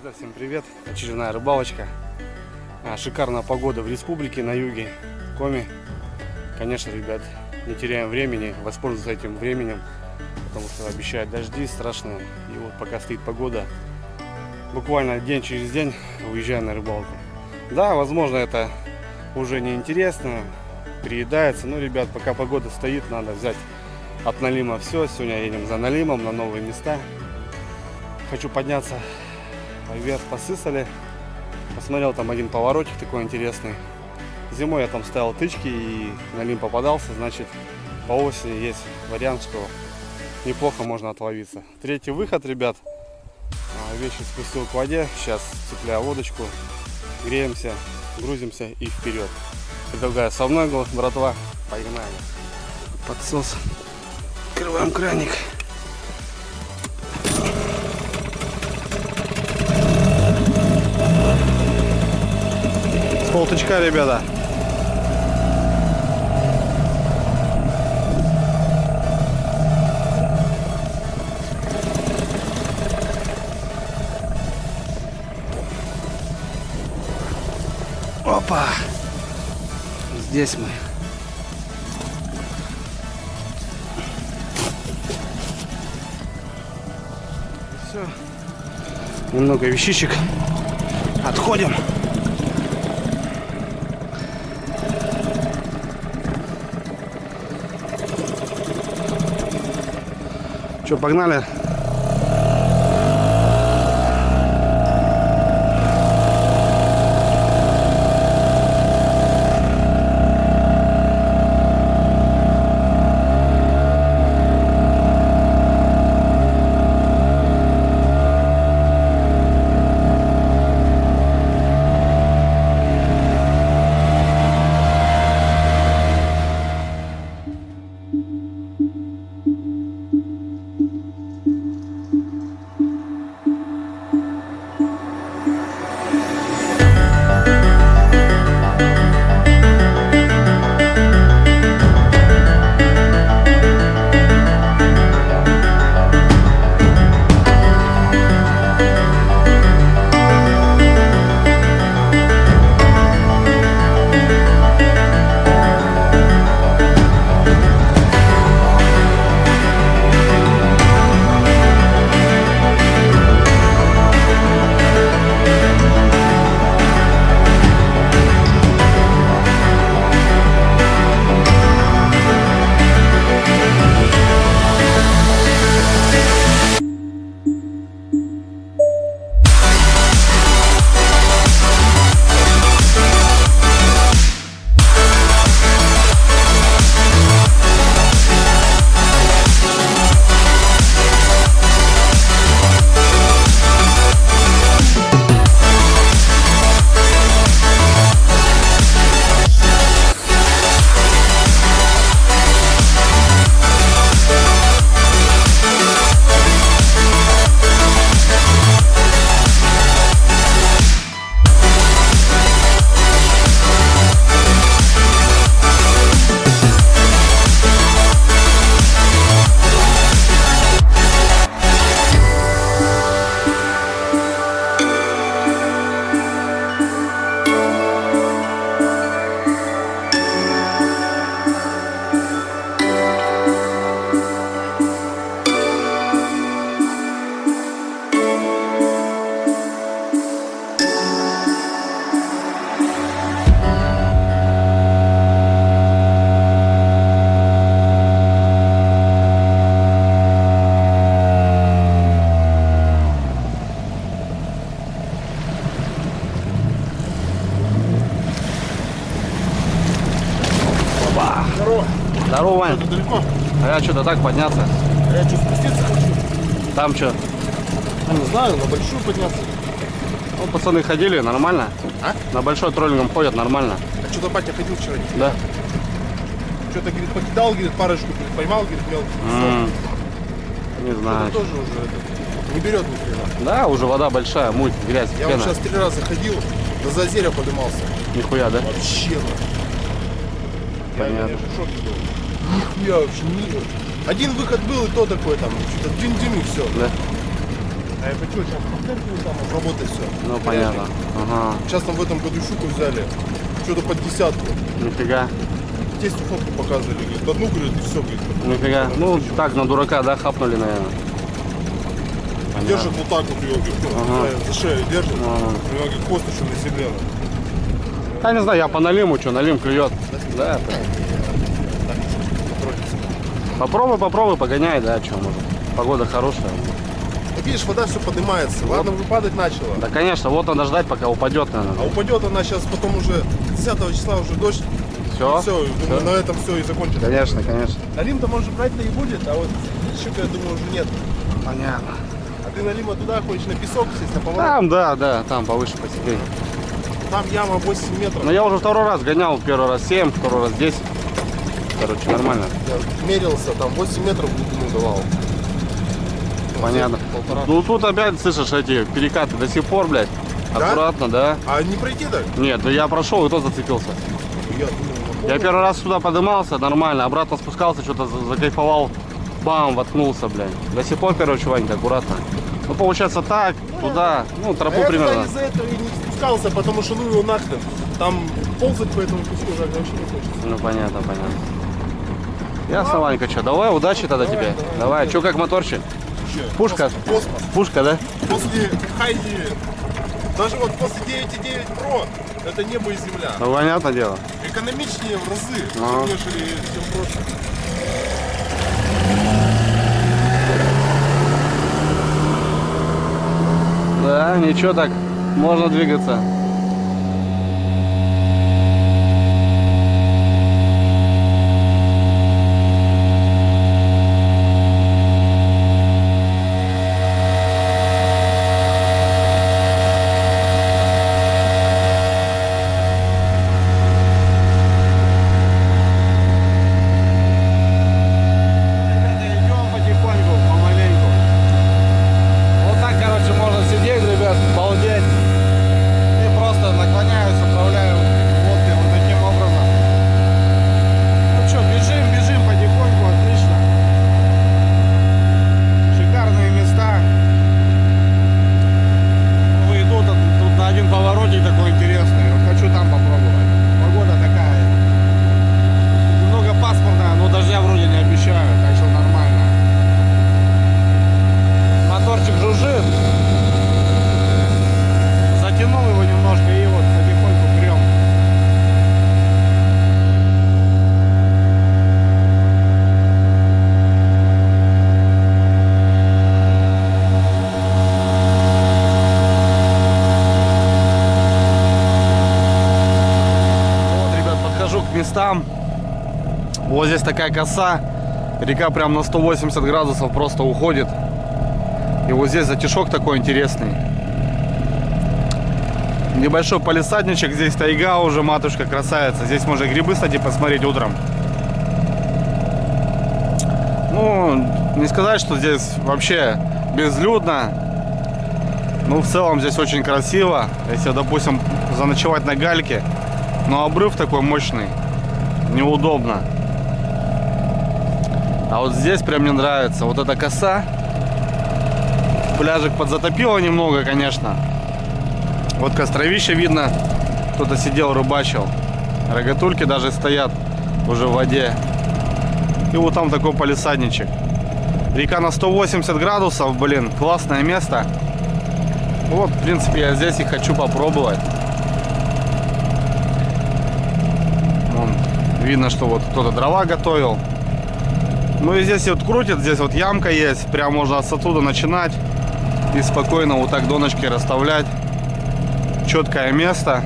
Друзья, всем привет! Очередная рыбалочка. Шикарная погода в республике на юге, Коми. Конечно, ребят, не теряем времени, воспользуемся этим временем, потому что обещают дожди страшные. И вот пока стоит погода, буквально день через день уезжаем на рыбалку. Да, возможно, это уже не интересно, приедается. Но, ребят, пока погода стоит, надо взять от налима все. Сегодня едем за налимом на новые места. Хочу подняться вверх по Сысоле. Посмотрел там один поворотик такой интересный. Зимой я там ставил тычки и налим попадался, значит по осени есть вариант, что неплохо можно отловиться. Третий выход, ребят. Вещи спустил к воде. Сейчас цепляю лодочку, греемся, грузимся и вперед. Предлагаю со мной, братва. Погнали. Подсос. Открываем краник. С полточка, ребята. Опа! Здесь мы. Все. Немного вещичек. Отходим. Что, погнали? Здорово. Здорово, Вань. Что-то далеко? А я что-то так подняться. А я что, спуститься хочу? Там что? Не знаю, на большую подняться. Ну, пацаны ходили, нормально? А? На большой троллингом ходят, нормально. А что-то батя ходил вчера? Да. Что-то, говорит, покидал, говорит, парочку, говорит, поймал, говорит, мелкий. Не знаю. Это тоже уже это, не берет ни хрена. Да, уже вода большая, муть, грязь, Я пена. вот сейчас 3 раза ходил, до зазеря подымался. Нихуя, да? Вообще, Понятно. Я в шоке был. Нихуя вообще, Один выход был, и то такой там, что-то дым-дым и все. Да. А это что, сейчас там работает все? Ну, понятно. Ага. Сейчас там в этом году щуку взяли. Что-то под десятку. Нифига. Тестю фотку показывали. Говорит, одну, говорит, и все. Говорит, Нифига. Ну, так, на дурака, да, хапнули, наверное. держит вот так вот ее, говорит, за шею держит. У него, говорит, хвост еще на седле. Я не знаю, я по налиму, что, налим клюет. Да, это... Попробуй, погоняй, да, что, может. Погода хорошая. Ну, видишь, вода все поднимается. Ладно, уже падать начала. Да, конечно, вот надо ждать, пока упадет, наверное. А упадет она сейчас, потом уже 10 числа уже дождь. Все? Все, думаю, на этом все и закончится. Конечно, конечно. Налим-то, может, брать-то и будет, а вот щука, я думаю, уже нет. Понятно. А ты налима туда хочешь на песок сесть, на поворот? Там, да, там повыше посидеть. Там яма 8 метров. Но я уже второй раз гонял, первый раз 7, второй раз 10. Короче, нормально. Я мерился, там 8 метров глубину давал. Понятно. Полтора. Ну тут опять, слышишь, эти перекаты до сих пор, блядь. Да? Аккуратно, да. А не пройти так? Нет, ну я прошел, и то зацепился. Я думаю, Я первый раз сюда поднимался, нормально, обратно спускался, что-то закайфовал, бам, воткнулся, блядь. До сих пор, короче, Ванька, аккуратно. Ну, получается так, туда, ну, тропу я примерно. из-за этого и не спускался, потому что ну его нахрен. Там ползать по этому песку вообще не хочется. Ну, понятно. Ясно, Ванька, что, давай, удачи тогда тебе. Давай, что, как моторчик? Пушка? Космос. Пушка, да? После Хайди, даже вот после 9.9 Pro, это небо и земля. Ну, понятное дело. Экономичнее в разы, Ага. нежели всем прошлым. Да, ничего так, можно двигаться. Местам. Вот здесь такая коса, река прям на 180 градусов просто уходит, и вот здесь затишок такой интересный, небольшой палисадничек, здесь тайга уже, матушка красавица, здесь можно грибы, кстати, посмотреть утром. Ну, не сказать, что здесь вообще безлюдно, но в целом здесь очень красиво, если, допустим, заночевать на гальке, но обрыв такой мощный, неудобно. А вот здесь прям мне нравится. Вот эта коса. Пляжик подзатопило немного, конечно. Вот костровище видно. Кто-то сидел, рыбачил. Рогатульки даже стоят уже в воде. И вот там такой палисадничек. Река на 180 градусов, блин, классное место. Вот, в принципе, я здесь и хочу попробовать. Видно, что вот кто-то дрова готовил. Ну и здесь вот крутит, здесь вот ямка есть. Прям можно оттуда начинать и спокойно вот так донышки расставлять. Четкое место.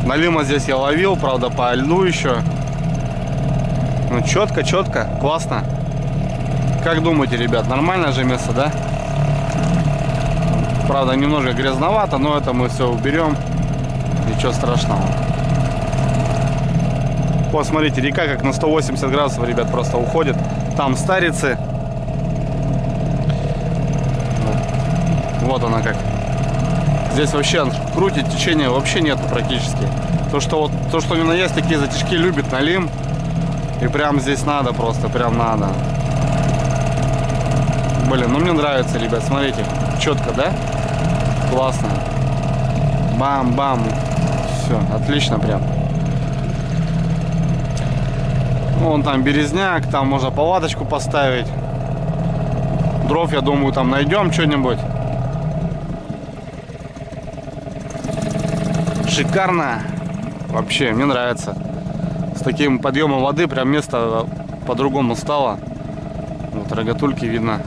Налима здесь я ловил, правда, по льду еще. Ну четко, классно. Как думаете, ребят, нормальное же место, да? Правда, немного грязновато, но это мы все уберем. Ничего страшного. Вот, смотрите, река как на 180 градусов, ребят, просто уходит. Там старицы. Вот она как. Здесь вообще крутит, течения вообще нету практически. То, что именно есть, такие затяжки любит налим. И прям здесь надо просто, прям надо. Блин, ну мне нравится, ребят, смотрите, четко, да? Классно. Бам-бам. Все, отлично прям. Вон там березняк, там можно палаточку поставить. Дров, я думаю, там найдем что-нибудь. Шикарно. Вообще, мне нравится. С таким подъемом воды прям место по-другому стало. Вот рогатульки видно.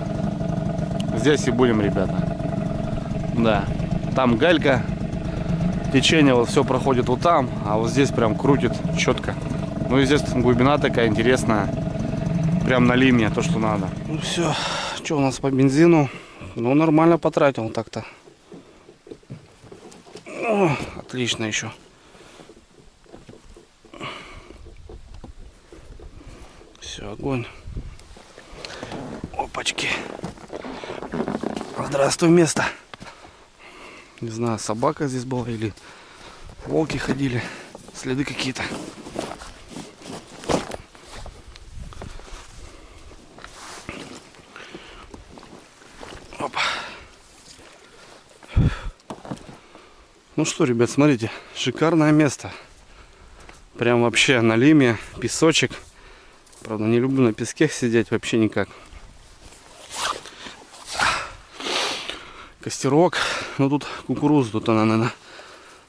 Здесь и будем, ребята. Да. Там галька. Течение вот все проходит вот там, а вот здесь прям крутит четко. Ну и здесь глубина такая интересная. Прям на лимне, то, что надо. Ну все. Что у нас по бензину? Ну, нормально потратил так-то. Отлично еще. Все, огонь. Опачки. Здравствуй, место. Не знаю, собака здесь была или волки ходили. Следы какие-то. Опа. Ну что, ребят, смотрите, шикарное место. Прям вообще на лиме, песочек. Правда, не люблю на песке сидеть вообще никак. Костерок. Ну тут кукурузу, тут она, наверное,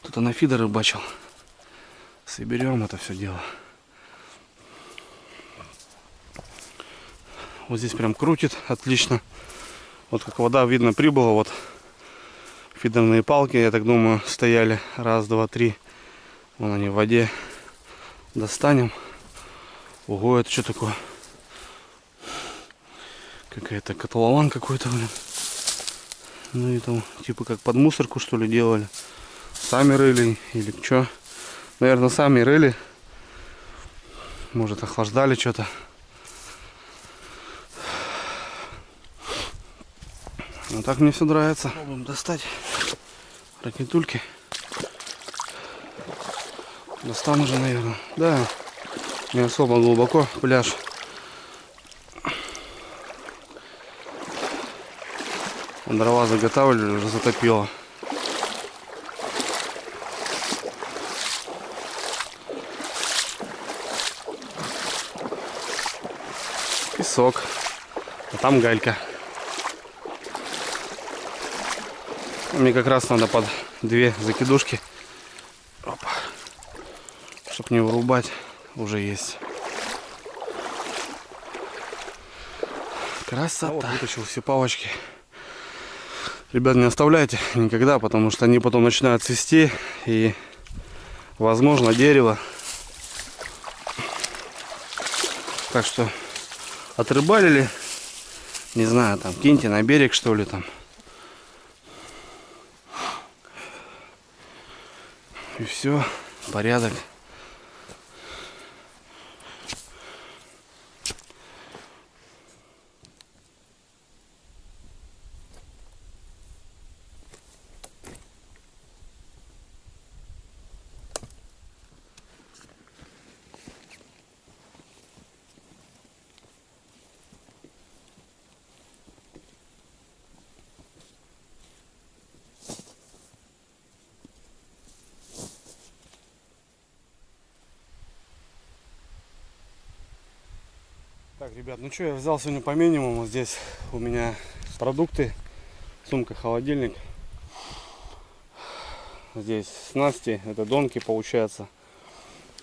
тут она фидер рыбачил. Соберем это все дело. Вот здесь прям крутит, отлично. Вот как вода, видно, прибыла. Вот фидерные палки, я так думаю, стояли. Раз, два, три. Вон они в воде. Достанем. Ого, это что такое? Какая-то котлован какой-то, блин. Ну и там, типа как под мусорку, что ли, делали. Сами рыли или что? Наверное, сами рыли. Может, охлаждали что-то. Ну так мне все нравится. Попробуем достать ракетульки. Достану же, наверное. Да, не особо глубоко пляж. Дрова заготавливали, уже затопило. Песок. А там галька. Мне как раз надо под 2 закидушки. Опа. Чтоб не вырубать. Уже есть. Красота. Вот вытащил все палочки. Ребят, не оставляйте никогда, потому что они потом начинают цвести. И, возможно, дерево. Так что отрыбалили. Не знаю, там киньте на берег, что ли, там. И все, порядок. Так, ребят, ну что, я взял сегодня по минимуму. Здесь у меня продукты, сумка, холодильник. Здесь снасти, это донки получается,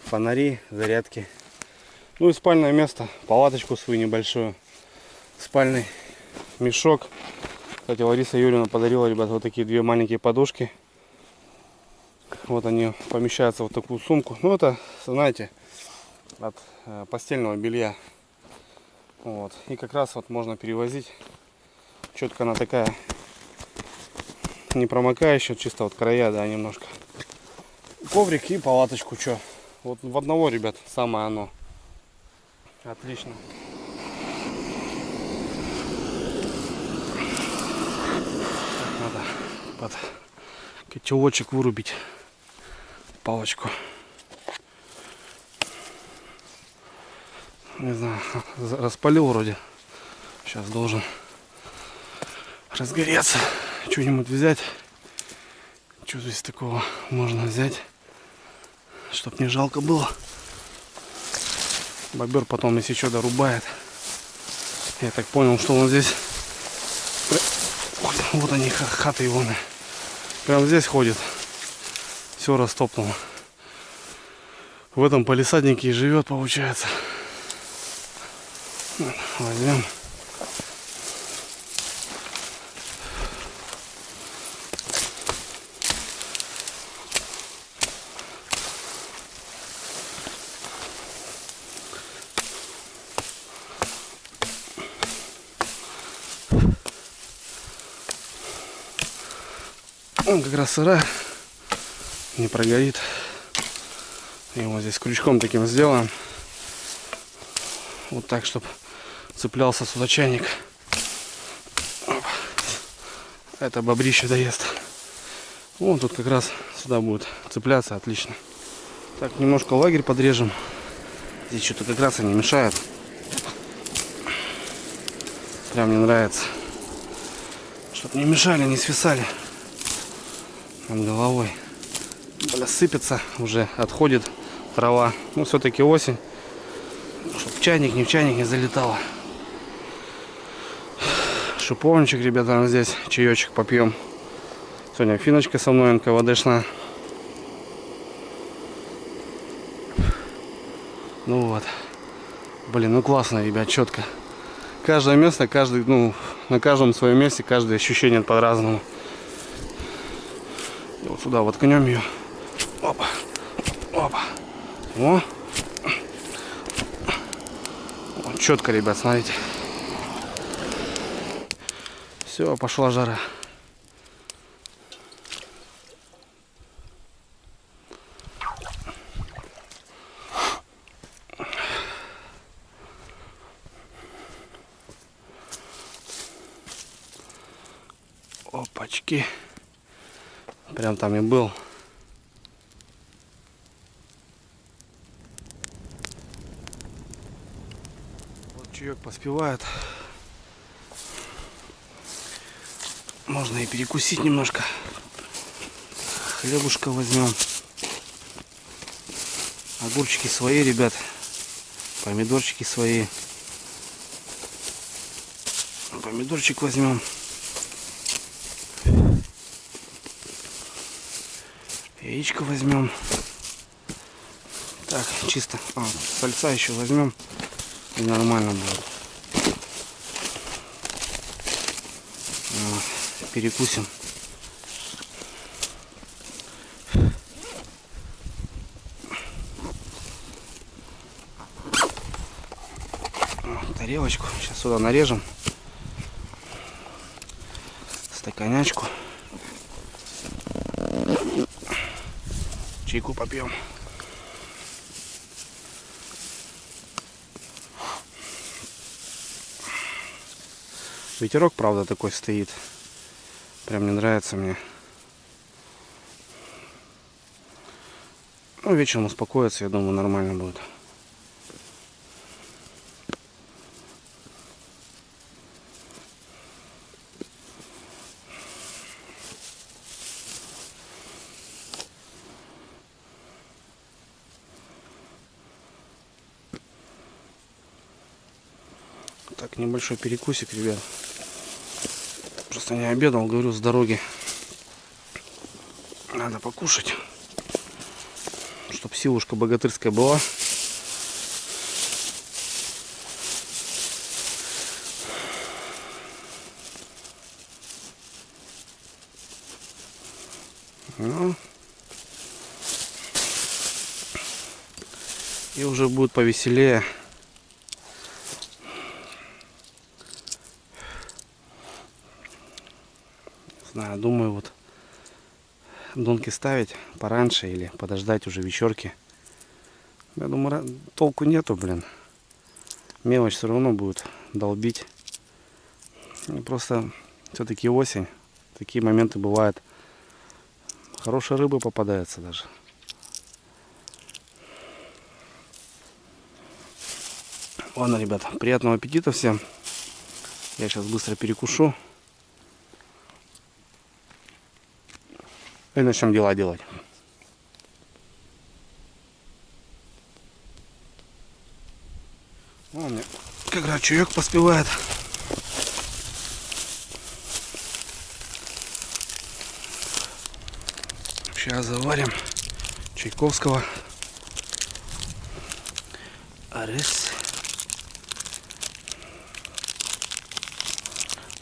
фонари, зарядки. Ну и спальное место, палаточку свою небольшую, спальный мешок. Кстати, Лариса Юрьевна подарила, ребят, вот такие 2 маленькие подушки. Вот они помещаются в такую сумку. Ну это, знаете, от постельного белья. Вот. И как раз вот можно перевозить. Четко она такая не промокающая, чисто вот края, да, немножко. Коврик и палаточку, что. Вот в одного, ребят, самое оно. Отлично. Так, надо под котелочек вырубить палочку. Не знаю, распалил вроде. Сейчас должен разгореться, что-нибудь взять. Что здесь такого можно взять, чтоб не жалко было. Бобер потом, если что, дорубает. Я так понял, что он здесь... Вот они, хаты его. Прям здесь ходит. Все растоптано. В этом палисаднике и живет, получается. Возьмем. Он как раз сырая, не прогорит. Его здесь крючком таким сделаем. Вот так, чтобы цеплялся сюда чайник. Это бобрище доест. Вон тут как раз сюда будет цепляться, отлично. Так, немножко лагерь подрежем. Здесь что-то как раз они мешают. Прям мне нравится. Чтоб не мешали, не свисали над головой. Бля, сыпется, уже отходит трава. Ну, все-таки осень. Чтоб в чайник, не в чайник не залетало. Шиповничек, ребята, здесь чаечек попьем. Сегодня Финочка со мной, НКВДшная. Ну вот. Блин, ну классно, ребят, четко. Каждое место, каждый, ну, на каждом своем месте каждое ощущение по-разному. И вот сюда воткнем ее. Опа. Опа. О. Вот, четко, ребят, смотрите. Все, пошла жара. Опачки. Прям там и был. Вот чаек поспевает. Можно и перекусить немножко. Хлебушка возьмем. Огурчики свои, ребят. Помидорчики свои. Помидорчик возьмем. Яичко возьмем. Так, чисто. Сальца еще возьмем. И нормально будет. Вот, перекусим. Вот, тарелочку. Сейчас сюда нарежем. Стаканячку. Чайку попьем. Ветерок, правда, такой стоит. Прям не нравится мне. Ну, вечером успокоится, я думаю, нормально будет. Так, небольшой перекусик, ребят. Просто не обедал, говорю, с дороги. Надо покушать. Чтоб силушка богатырская была. Ну. И уже будет повеселее. Знаю, думаю, вот донки ставить пораньше или подождать уже вечерки. Я думаю, толку нету, блин. Мелочь все равно будет долбить. И просто все-таки осень. Такие моменты бывают. Хорошая рыба попадается даже. Ладно, ребята, приятного аппетита всем. Я сейчас быстро перекушу. И начнем дела делать. О, у меня как раз чаек поспевает. Сейчас заварим чайковского. Раз.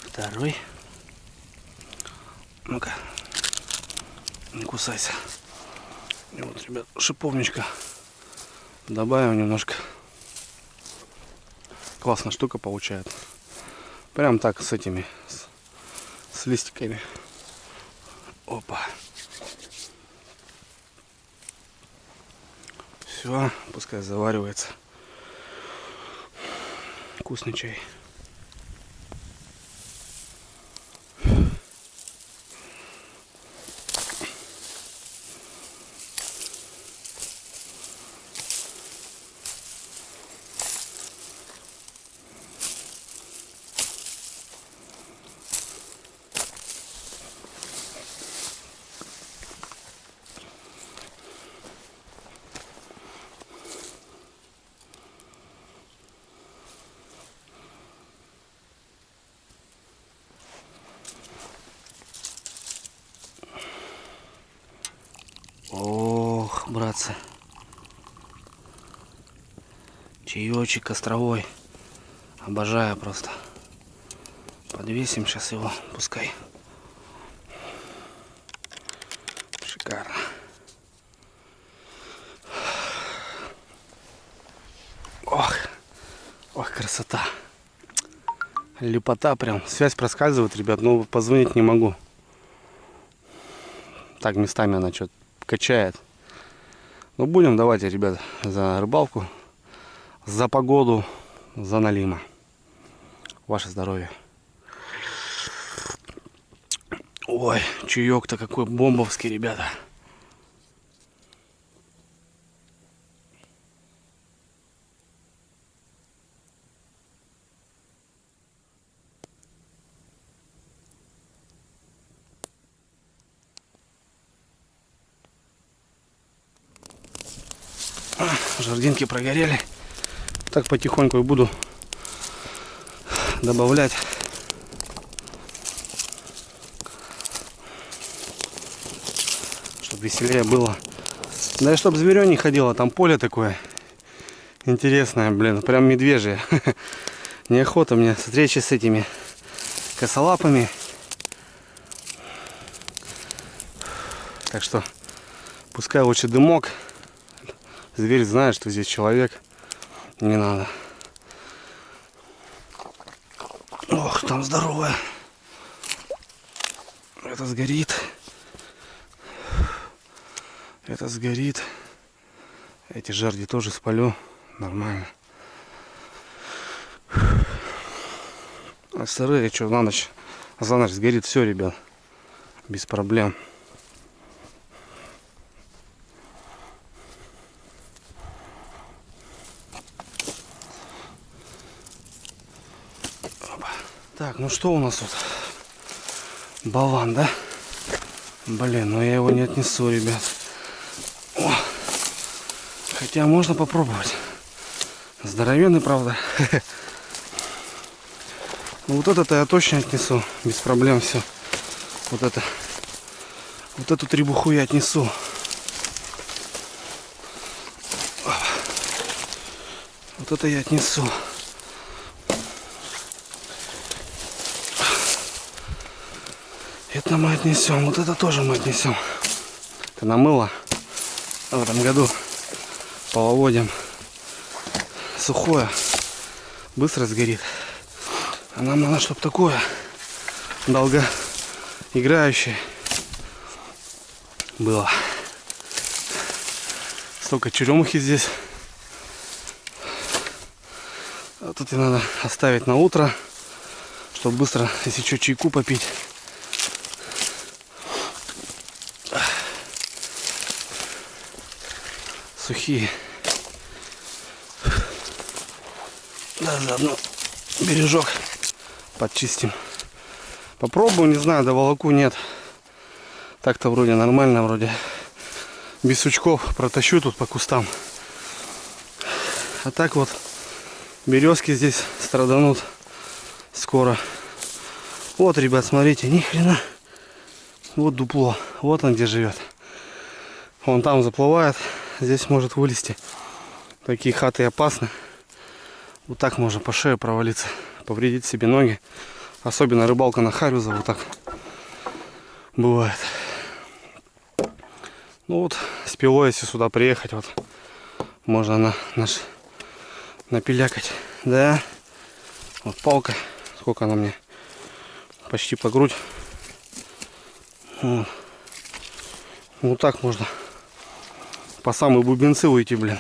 Второй. Ну-ка. Не кусайся. И вот, ребят, шиповничка. Добавим немножко. Классная штука получается. Прям так с этими, с листиками. Опа. Все, пускай заваривается. Вкусный чай. Ох, братцы. Чаечек островой. Обожаю просто. Подвесим сейчас его, пускай. Шикарно. Ох, ох, красота. Лепота прям. Связь проскальзывает, ребят, но позвонить не могу. Так, местами она что-то качает. Ну, будем, давайте, ребят, за рыбалку, за погоду, за налима. Ваше здоровье. Ой, чаек-то какой бомбовский, ребята. Жардинки прогорели. Так потихоньку и буду добавлять. Чтобы веселее было. Да и чтобы зверё не ходило. Там поле такое интересное, блин. Прям медвежье. Неохота мне встречи с этими косолапами. Так что пускай лучше дымок. Зверь знает, что здесь человек. Не надо. Ох, там здоровая. Это сгорит. Это сгорит. Эти жарди тоже спалю. Нормально. А сырые, что на ночь? За ночь сгорит все, ребят. Без проблем. Так, ну что у нас тут? Болван, да? Блин, ну я его не отнесу, ребят. О, хотя можно попробовать. Здоровенный, правда. Ну вот это-то я точно отнесу. Без проблем все. Вот это. Вот эту требуху я отнесу. Вот это я отнесу. Это мы отнесем. Вот это тоже мы отнесем. Это на мыло. В этом году половодим. Сухое. Быстро сгорит. А нам надо, чтобы такое долгоиграющее было. Столько черемухи здесь. А тут и надо оставить на утро, чтобы быстро, если что, чайку попить. Сухие. Да, заодно бережок подчистим. Попробую, не знаю, доволоку нет. Так-то вроде нормально, вроде без сучков протащу тут по кустам. А так вот березки здесь страданут скоро. Вот, ребят, смотрите, ни хрена. Вот дупло, вот он где живет. Он там заплывает, здесь может вылезти. Такие хаты опасны. Вот так можно по шее провалиться, повредить себе ноги. Особенно рыбалка на харюза вот так бывает. Ну вот, с пилой, если сюда приехать, вот можно напилякать. Да, вот палка, сколько она мне? Почти по грудь. Вот, вот так можно по самые бубенцы выйти, блин.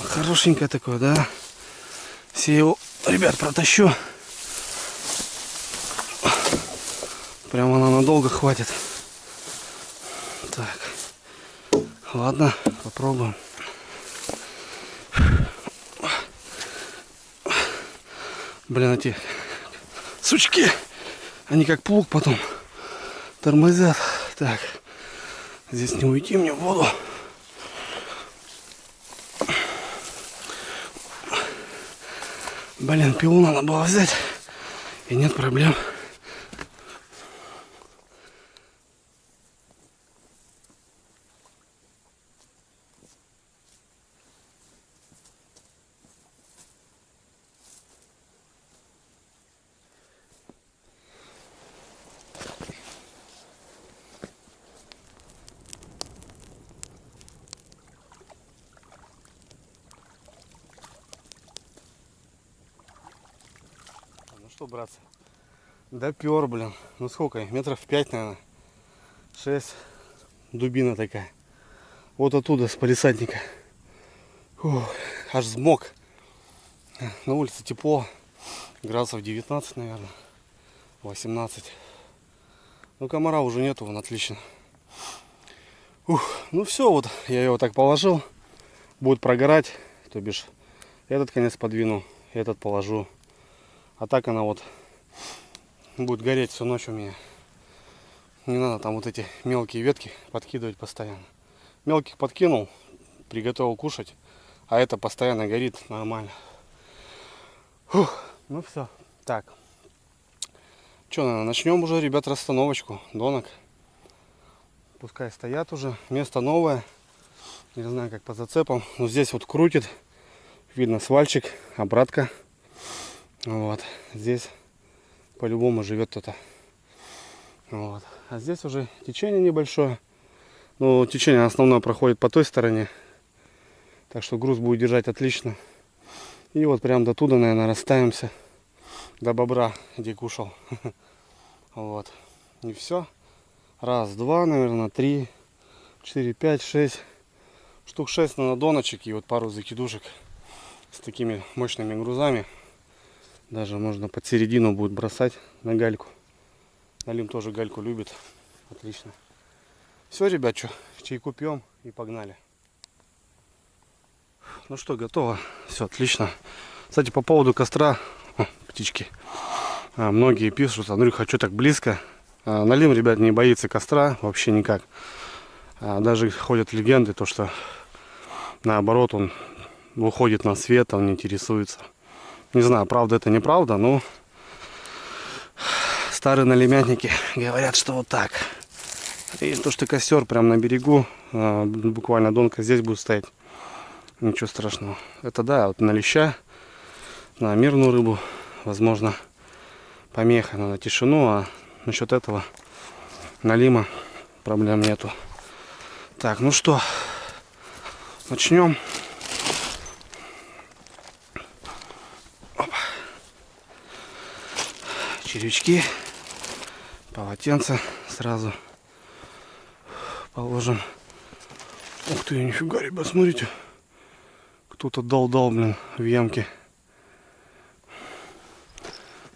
Хорошенькое такое, да. Все его, ребят, протащу. Прямо она надолго хватит. Так. Ладно, попробуем. Блин, эти сучки, они как плуг потом тормозят. Так. Здесь не уйти мне в воду. Блин, пилу надо было взять. И нет проблем. Что, братцы, допер, блин. Ну сколько? Метров 5, наверное. 6. Дубина такая. Вот оттуда, с палисадника. Фух, аж взмок. На улице тепло. Градусов 19, наверное. 18. Ну комара уже нету, вон отлично. Ну все, вот я его так положил. Будет прогорать. То бишь, этот конец подвину, этот положу. А так она вот будет гореть всю ночь у меня. Не надо там вот эти мелкие ветки подкидывать постоянно. Мелких подкинул, приготовил кушать, а это постоянно горит нормально. Фух, ну все. Так. Что, наверное, начнем уже, ребят, расстановочку донок. Пускай стоят уже. Место новое. Не знаю, как по зацепам. Но здесь вот крутит. Видно свальчик, обратка. Вот. Здесь по-любому живет кто-то. Вот. А здесь уже течение небольшое. Но течение основное проходит по той стороне. Так что груз будет держать отлично. И вот прям до туда, наверное, расставимся. До бобра, где кушал. Вот. И все. Раз, два, наверное, 3, 4, 5, 6. Штук 6 на доночек и вот пару закидушек с такими мощными грузами. Даже можно под середину будет бросать на гальку. Налим тоже гальку любит. Отлично. Все, ребят, что, чайку пьем и погнали. Ну что, готово. Все, отлично. Кстати, по поводу костра. О, птички. Многие пишут, Андрюха, что так близко. Налим, ребят, не боится костра вообще никак. Даже ходят легенды, то что наоборот он выходит на свет, он не интересуется. Не знаю, правда это неправда, но старые налимятники говорят, что вот так. И то, что костер прям на берегу, буквально донка здесь будет стоять, ничего страшного. Это да, вот на леща, на мирную рыбу, возможно, помеха, на тишину, а насчет этого налима проблем нету. Так, ну что, начнем. Червячки, полотенце сразу положим. Ух ты, нифига, ребят, смотрите. Кто-то дал, блин, в ямке.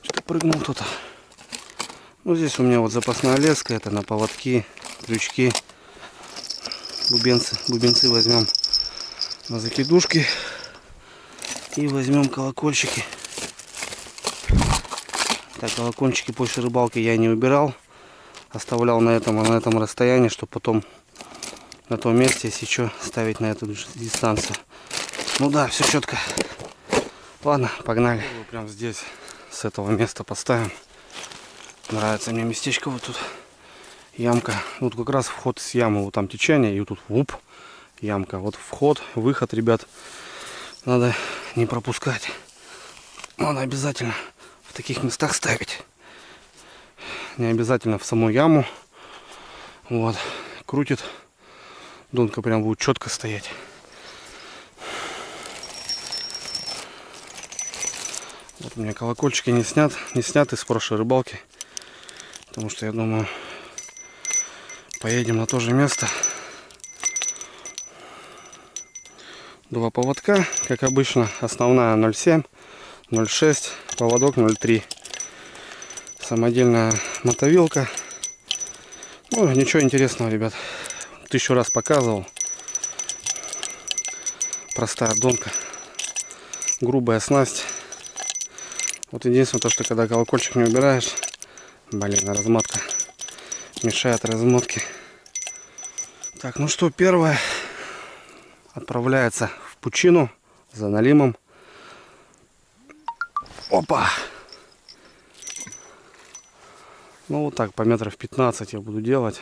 Что-то прыгнул кто-то. Ну, здесь у меня вот запасная леска, это на поводки, крючки. Бубенцы возьмем на закидушки. И возьмем колокольчики. Так, колокольчики после рыбалки я не убирал. Оставлял на этом расстоянии, чтобы потом на том месте, если что, ставить на эту дистанцию. Ну да, все четко. Ладно, погнали. Прям здесь, с этого места поставим. Нравится мне местечко вот тут. Ямка. Вот как раз вход с ямы. Вот там течение. И тут вуп. Ямка. Вот вход, выход, ребят. Надо не пропускать. Надо обязательно в таких местах ставить. Не обязательно в саму яму. Вот. Крутит. Донка прям будет четко стоять. Вот у меня колокольчики не сняты с прошлой рыбалки. Потому что я думаю, поедем на то же место. Два поводка, как обычно. Основная 0,7, 0,6, поводок 0,3. Самодельная мотовилка. Ну, ничего интересного, ребят. 1000 раз показывал. Простая донка. Грубая снасть. Вот единственное то, что когда колокольчик не убираешь, блин, размотка мешает размотке. Так, ну что, первое отправляется в пучину за налимом. Опа! Ну вот так, по метров 15 я буду делать.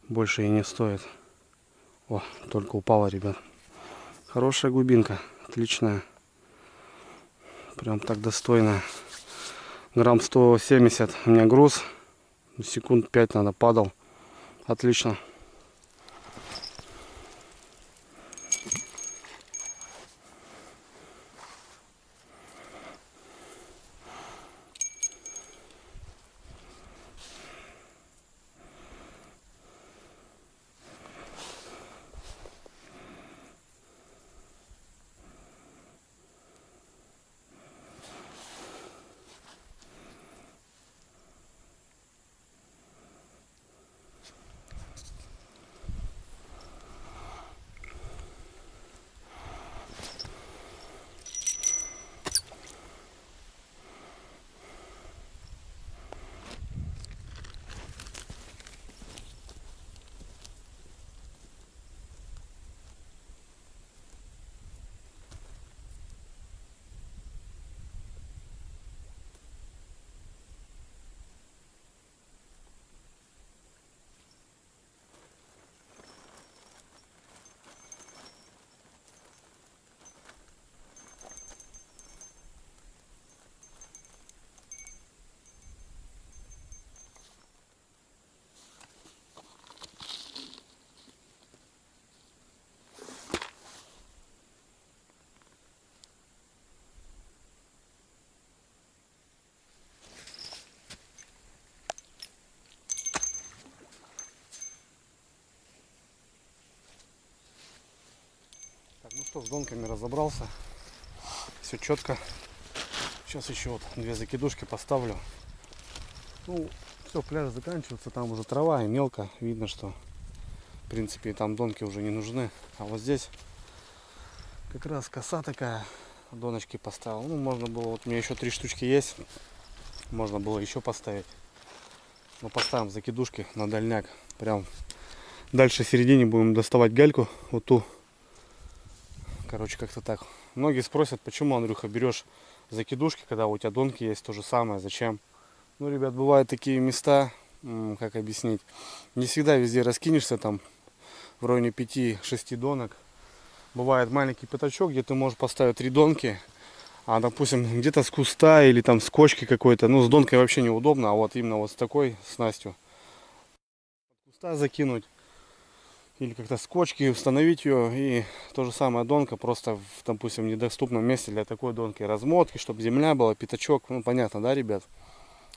Больше и не стоит. О, только упала, ребят. Хорошая глубинка, отличная. Прям так достойная. Грамм 170 у меня груз. Секунд 5 надо, падал. Отлично. Ну что, с донками разобрался. Все четко. Сейчас еще вот 2 закидушки поставлю. Ну, все, пляж заканчивается. Там уже трава и мелко. Видно, что в принципе там донки уже не нужны. А вот здесь как раз коса такая. Доночки поставил. Ну, можно было, вот у меня еще 3 штучки есть. Можно было еще поставить. Но поставим закидушки на дальняк. Прям дальше в середине будем доставать гальку. Вот ту. Короче, как-то так. Многие спросят, почему, Андрюха, берешь закидушки, когда у тебя донки есть, то же самое, зачем? Ну, ребят, бывают такие места, как объяснить, не всегда везде раскинешься, там в районе 5-6 донок. Бывает маленький пятачок, где ты можешь поставить 3 донки, а, допустим, где-то с куста или там с кочки какой-то, ну, с донкой вообще неудобно, а вот именно вот с такой снастью куста закинуть. Или как-то с кочки установить ее. И то же самое донка, просто в, допустим, недоступном месте для такой донки. Размотки, чтобы земля была, пятачок. Ну, понятно, да, ребят?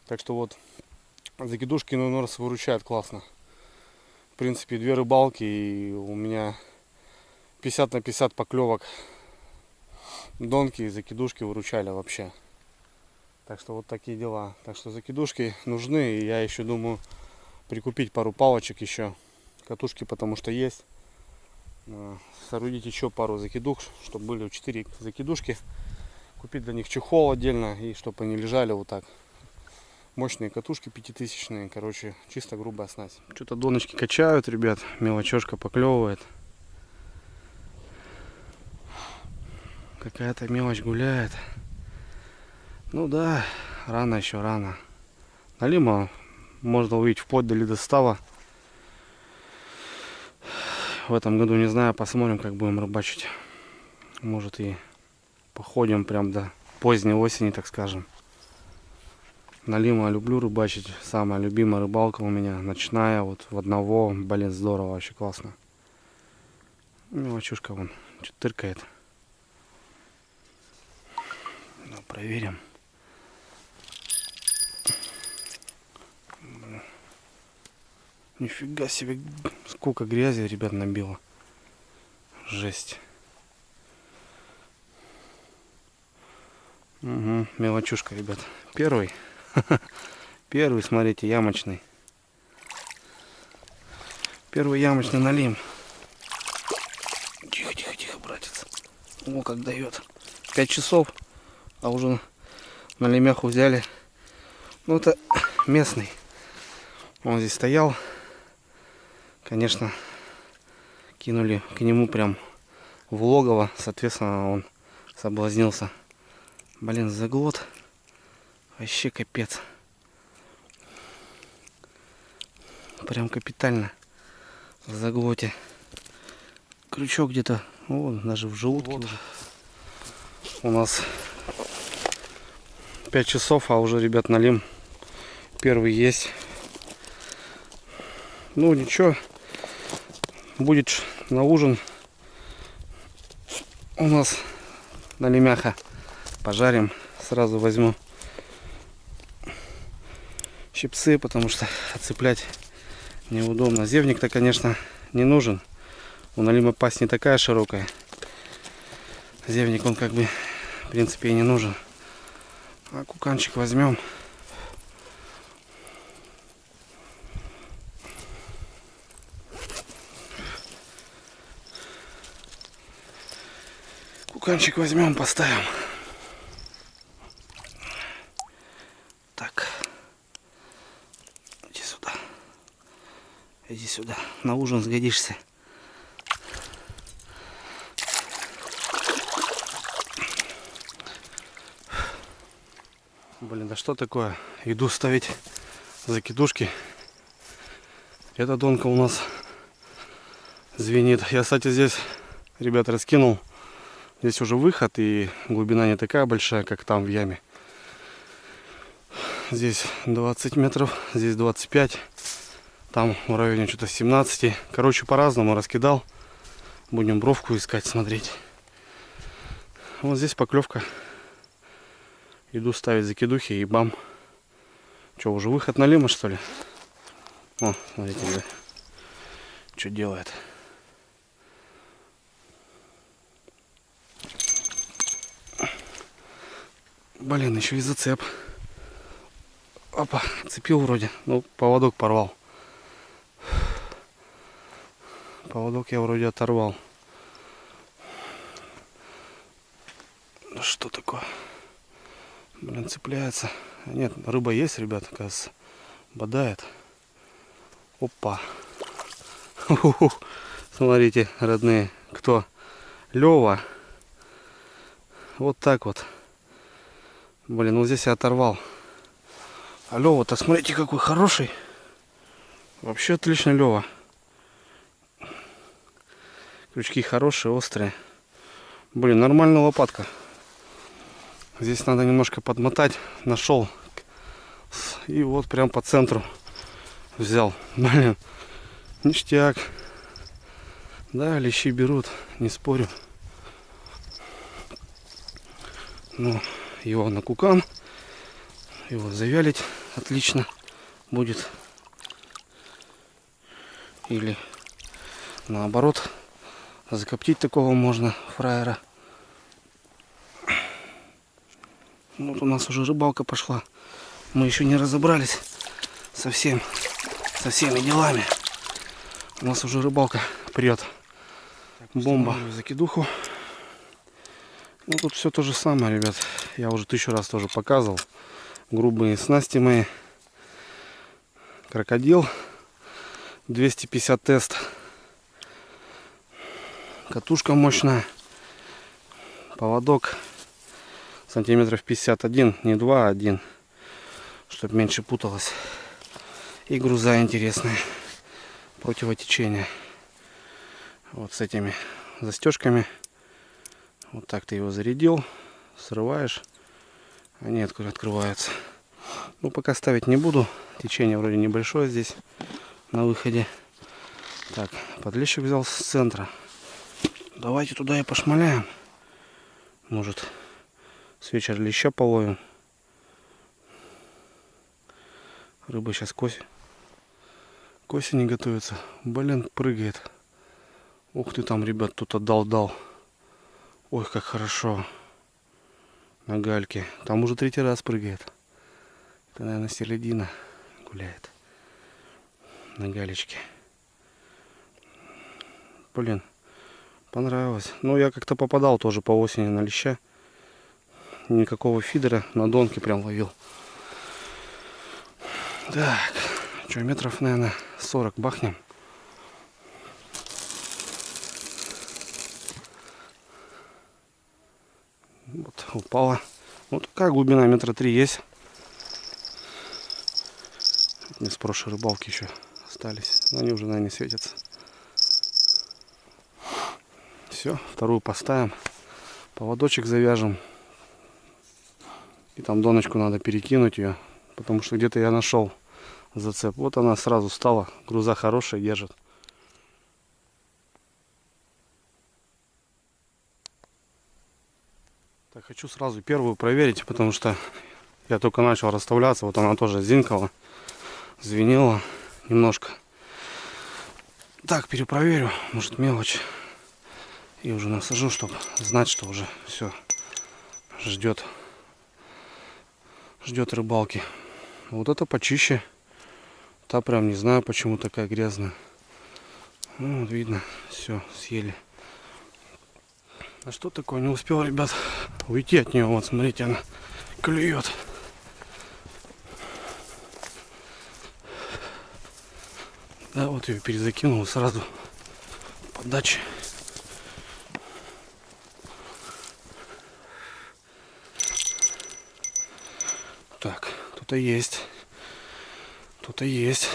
Так что вот закидушки иной раз выручают классно. В принципе, 2 рыбалки, и у меня 50 на 50 поклевок. Донки и закидушки выручали вообще. Так что вот такие дела. Так что закидушки нужны. И я еще думаю прикупить пару палочек еще. Катушки потому что есть. Соорудить еще пару закидух, чтобы были 4 закидушки. Купить для них чехол отдельно, и чтобы они лежали вот так. Мощные катушки 5000-е, короче, чисто грубая снасть. Что-то доночки качают, ребят, мелочешка поклевывает. Какая-то мелочь гуляет. Ну да, рано еще, рано. Налима можно увидеть вплоть до ледостава. В этом году не знаю, посмотрим, как будем рыбачить. Может и походим прям до поздней осени, так скажем. Налима люблю рыбачить. Самая любимая рыбалка у меня. Ночная, вот в одного. Блин, здорово, вообще классно. Мелочушка вон, что-то тыркает. Ну, проверим. Блин. Нифига себе, сколько грязи, ребят, набило. Жесть. Угу, мелочушка, ребят. Первый. Первый, смотрите, ямочный. Первый ямочный налим. Тихо, тихо, тихо, братец. О, как дает. 5 часов, а уже на лемяху взяли. Ну, это местный. Он здесь стоял. Конечно, кинули к нему прям в логово. Соответственно, он соблазнился. Блин, заглот. Вообще капец. Прям капитально. В заглоте. Крючок где-то. Вон, даже в желудке вот. Уже. У нас 5 часов, а уже, ребят, налим. Первый есть. Ну ничего. Будет на ужин. У нас налимяха. Пожарим. Сразу возьму щипцы, потому что отцеплять неудобно. Зевник-то, конечно, не нужен. У налима пасть не такая широкая. Зевник, он как бы, в принципе, и не нужен. А куканчик возьмем. Куканчик возьмем, поставим. Так. Иди сюда. Иди сюда. На ужин сгодишься. Блин, да что такое? Иду ставить закидушки. Эта донка у нас звенит. Я, кстати, здесь, ребят, раскинул. Здесь уже выход, и глубина не такая большая, как там в яме. Здесь 20 метров, здесь 25. Там в районе что-то 17. Короче, по-разному раскидал. Будем бровку искать, смотреть. Вот здесь поклевка. Иду ставить закидухи, и бам. Что, уже выход налима, что ли? О, смотрите, да. Что делает. Блин, еще и зацеп. Опа, цепил вроде. Ну, поводок порвал. Поводок я вроде оторвал. Что такое? Блин, цепляется. Нет, рыба есть, ребят, оказывается. Бодает. Опа. Смотрите, родные. Кто? Лёва. Вот так вот. Блин, вот здесь я оторвал. А Лёва-то, смотрите, какой хороший. Вообще отлично, Лёва. Крючки хорошие, острые. Блин, нормальная лопатка. Здесь надо немножко подмотать. Нашел. И вот прям по центру взял. Блин, ништяк. Да, лещи берут, не спорю. Ну, его на кукан. Его завялить отлично будет. Или наоборот, закоптить такого можно фраера. Вот у нас уже рыбалка пошла. Мы еще не разобрались со всеми делами. У нас уже рыбалка прет. Бомба. Закидуху. Ну тут все то же самое, ребят. Я уже 1000 раз тоже показывал. Грубые снасти мои. Крокодил. 250 тест. Катушка мощная. Поводок. Сантиметров 51. Не 2, а 1. Чтобы меньше путалось. И груза интересные. Противотечение. Вот с этими застежками. Вот так ты его зарядил. Срываешь. Они открываются. Ну пока ставить не буду. Течение вроде небольшое здесь. На выходе. Так, подлещик взял с центра. Давайте туда и пошмаляем. Может с вечера леща половим. Рыба сейчас к осени готовится. Блин, прыгает. Ух ты там, ребят, тут отдал. Ой, как хорошо. На гальке. Там уже 3-й раз прыгает. Это, наверное, середина гуляет. На галечке. Блин, понравилось. Ну, я как-то попадал тоже по осени на леща. Никакого фидера, на донке прям ловил. Так, что, метров, наверное, 40 бахнем. Вот, упала. Вот такая глубина, 3 метра есть. Мне с прошлой рыбалки еще остались. Но они уже, наверное, не светятся. Все, вторую поставим. Поводочек завяжем. И там доночку надо перекинуть ее. Потому что где-то я нашел зацеп. Вот она сразу стала. Груза хорошая, держит. Так, хочу сразу первую проверить, потому что я только начал расставляться. Вот она тоже зинкала, звенела немножко. Так, перепроверю, может мелочь. И уже насажу, чтобы знать, что уже все ждет рыбалки. Вот это почище. Та прям не знаю, почему такая грязная. Ну, вот видно, все, съели. А что такое? Не успел, ребят, уйти от нее. Вот, смотрите, она клюет. Да, вот ее перезакинул сразу подачи. Так, тут-то есть. Тут-то есть.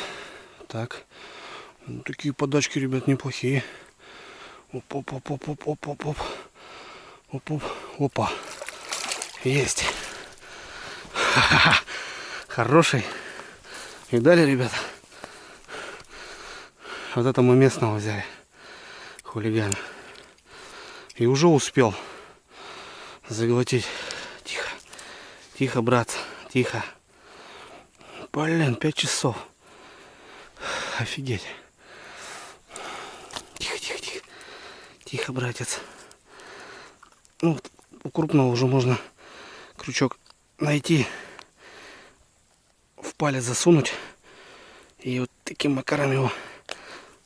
Так. Ну, такие подачки, ребят, неплохие. Оп-оп-оп-оп-оп-оп-оп-оп. Оп-оп. Опа. Есть. Ха-ха-ха. Хороший. Видали, ребята? Вот это мы местного взяли. Хулигана. И уже успел заглотить. Тихо. Тихо, брат. Тихо. Блин, 5 часов. Офигеть. Тихо, тихо, тихо. Тихо, братец. Ну, у крупного уже можно крючок найти. В палец засунуть. И вот таким макаром его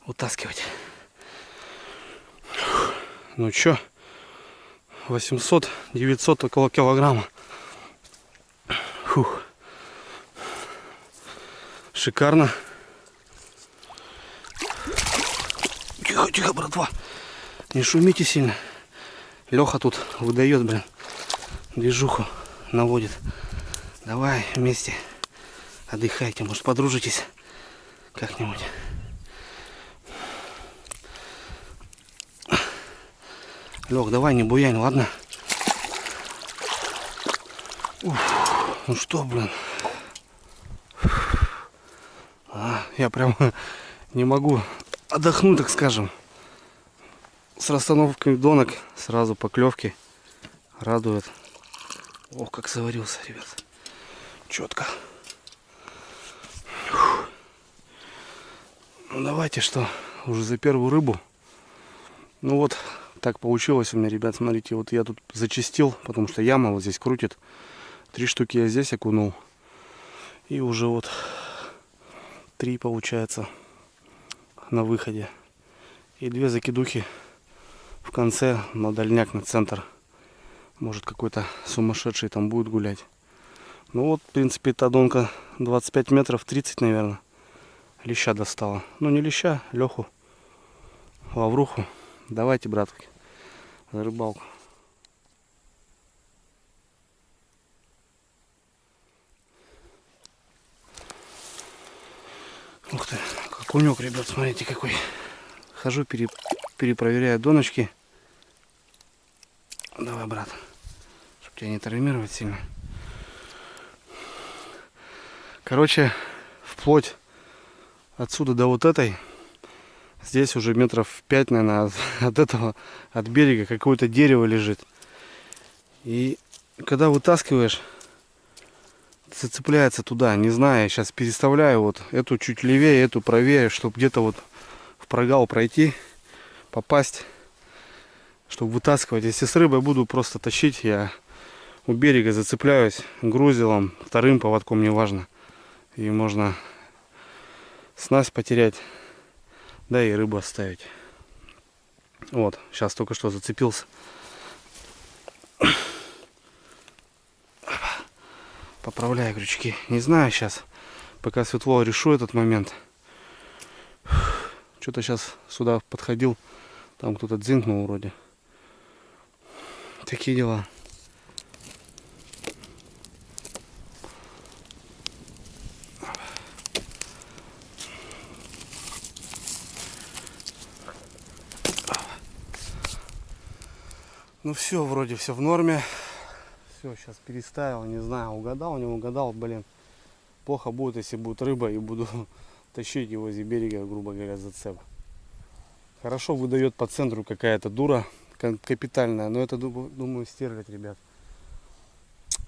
утаскивать. Ну чё? 800-900 около килограмма. Фух. Шикарно. Тихо, тихо, братва. Не шумите сильно. Леха тут выдает, блин, движуху наводит. Давай вместе отдыхайте. Может, подружитесь как-нибудь. Лех, давай не буянь, ладно? Уф, ну что, блин. Я прям не могу отдохнуть, так скажем. С расстановкой донок сразу поклевки радует. Ох, как заварился, ребят. Четко. Ну давайте, что, уже за первую рыбу. Ну вот, так получилось у меня, ребят. Смотрите, вот я тут зачистил, потому что яма вот здесь крутит. 3 штуки я здесь окунул. И уже вот 3 получается на выходе. И 2 закидухи в конце на дальняк, на центр. Может, какой-то сумасшедший там будет гулять. Ну вот, в принципе, эта донка 25 метров, 30, наверное. Леща достала. Ну, не леща, леху, лавруху. Давайте, братки, за рыбалку. Ух ты, окунек, ребят, смотрите какой. Хожу, перепроверяю доночки. Давай, брат, чтобы тебя не травмировать сильно. Короче, вплоть отсюда до вот этой, здесь уже метров 5, наверное, от этого, от берега какое-то дерево лежит. И когда вытаскиваешь, зацепляется туда, не знаю, я сейчас переставляю вот эту чуть левее, эту правее, чтобы где-то вот в прогал пройти, попасть, чтобы вытаскивать. Если с рыбой буду просто тащить, я у берега зацепляюсь грузилом, вторым поводком, неважно. И можно снасть потерять, да и рыбу оставить. Вот, сейчас только что зацепился. Поправляю крючки. Не знаю сейчас, пока светло, решу этот момент. Что-то сейчас сюда подходил, там кто-то дзинкнул вроде. Такие дела. Ну все, вроде все в норме. Все, сейчас переставил, не знаю, угадал, не угадал, блин. Плохо будет, если будет рыба и буду тащить его возле берега, грубо говоря, зацеп. Хорошо выдает по центру какая-то дура капитальная, но это, думаю, стерлядь, ребят.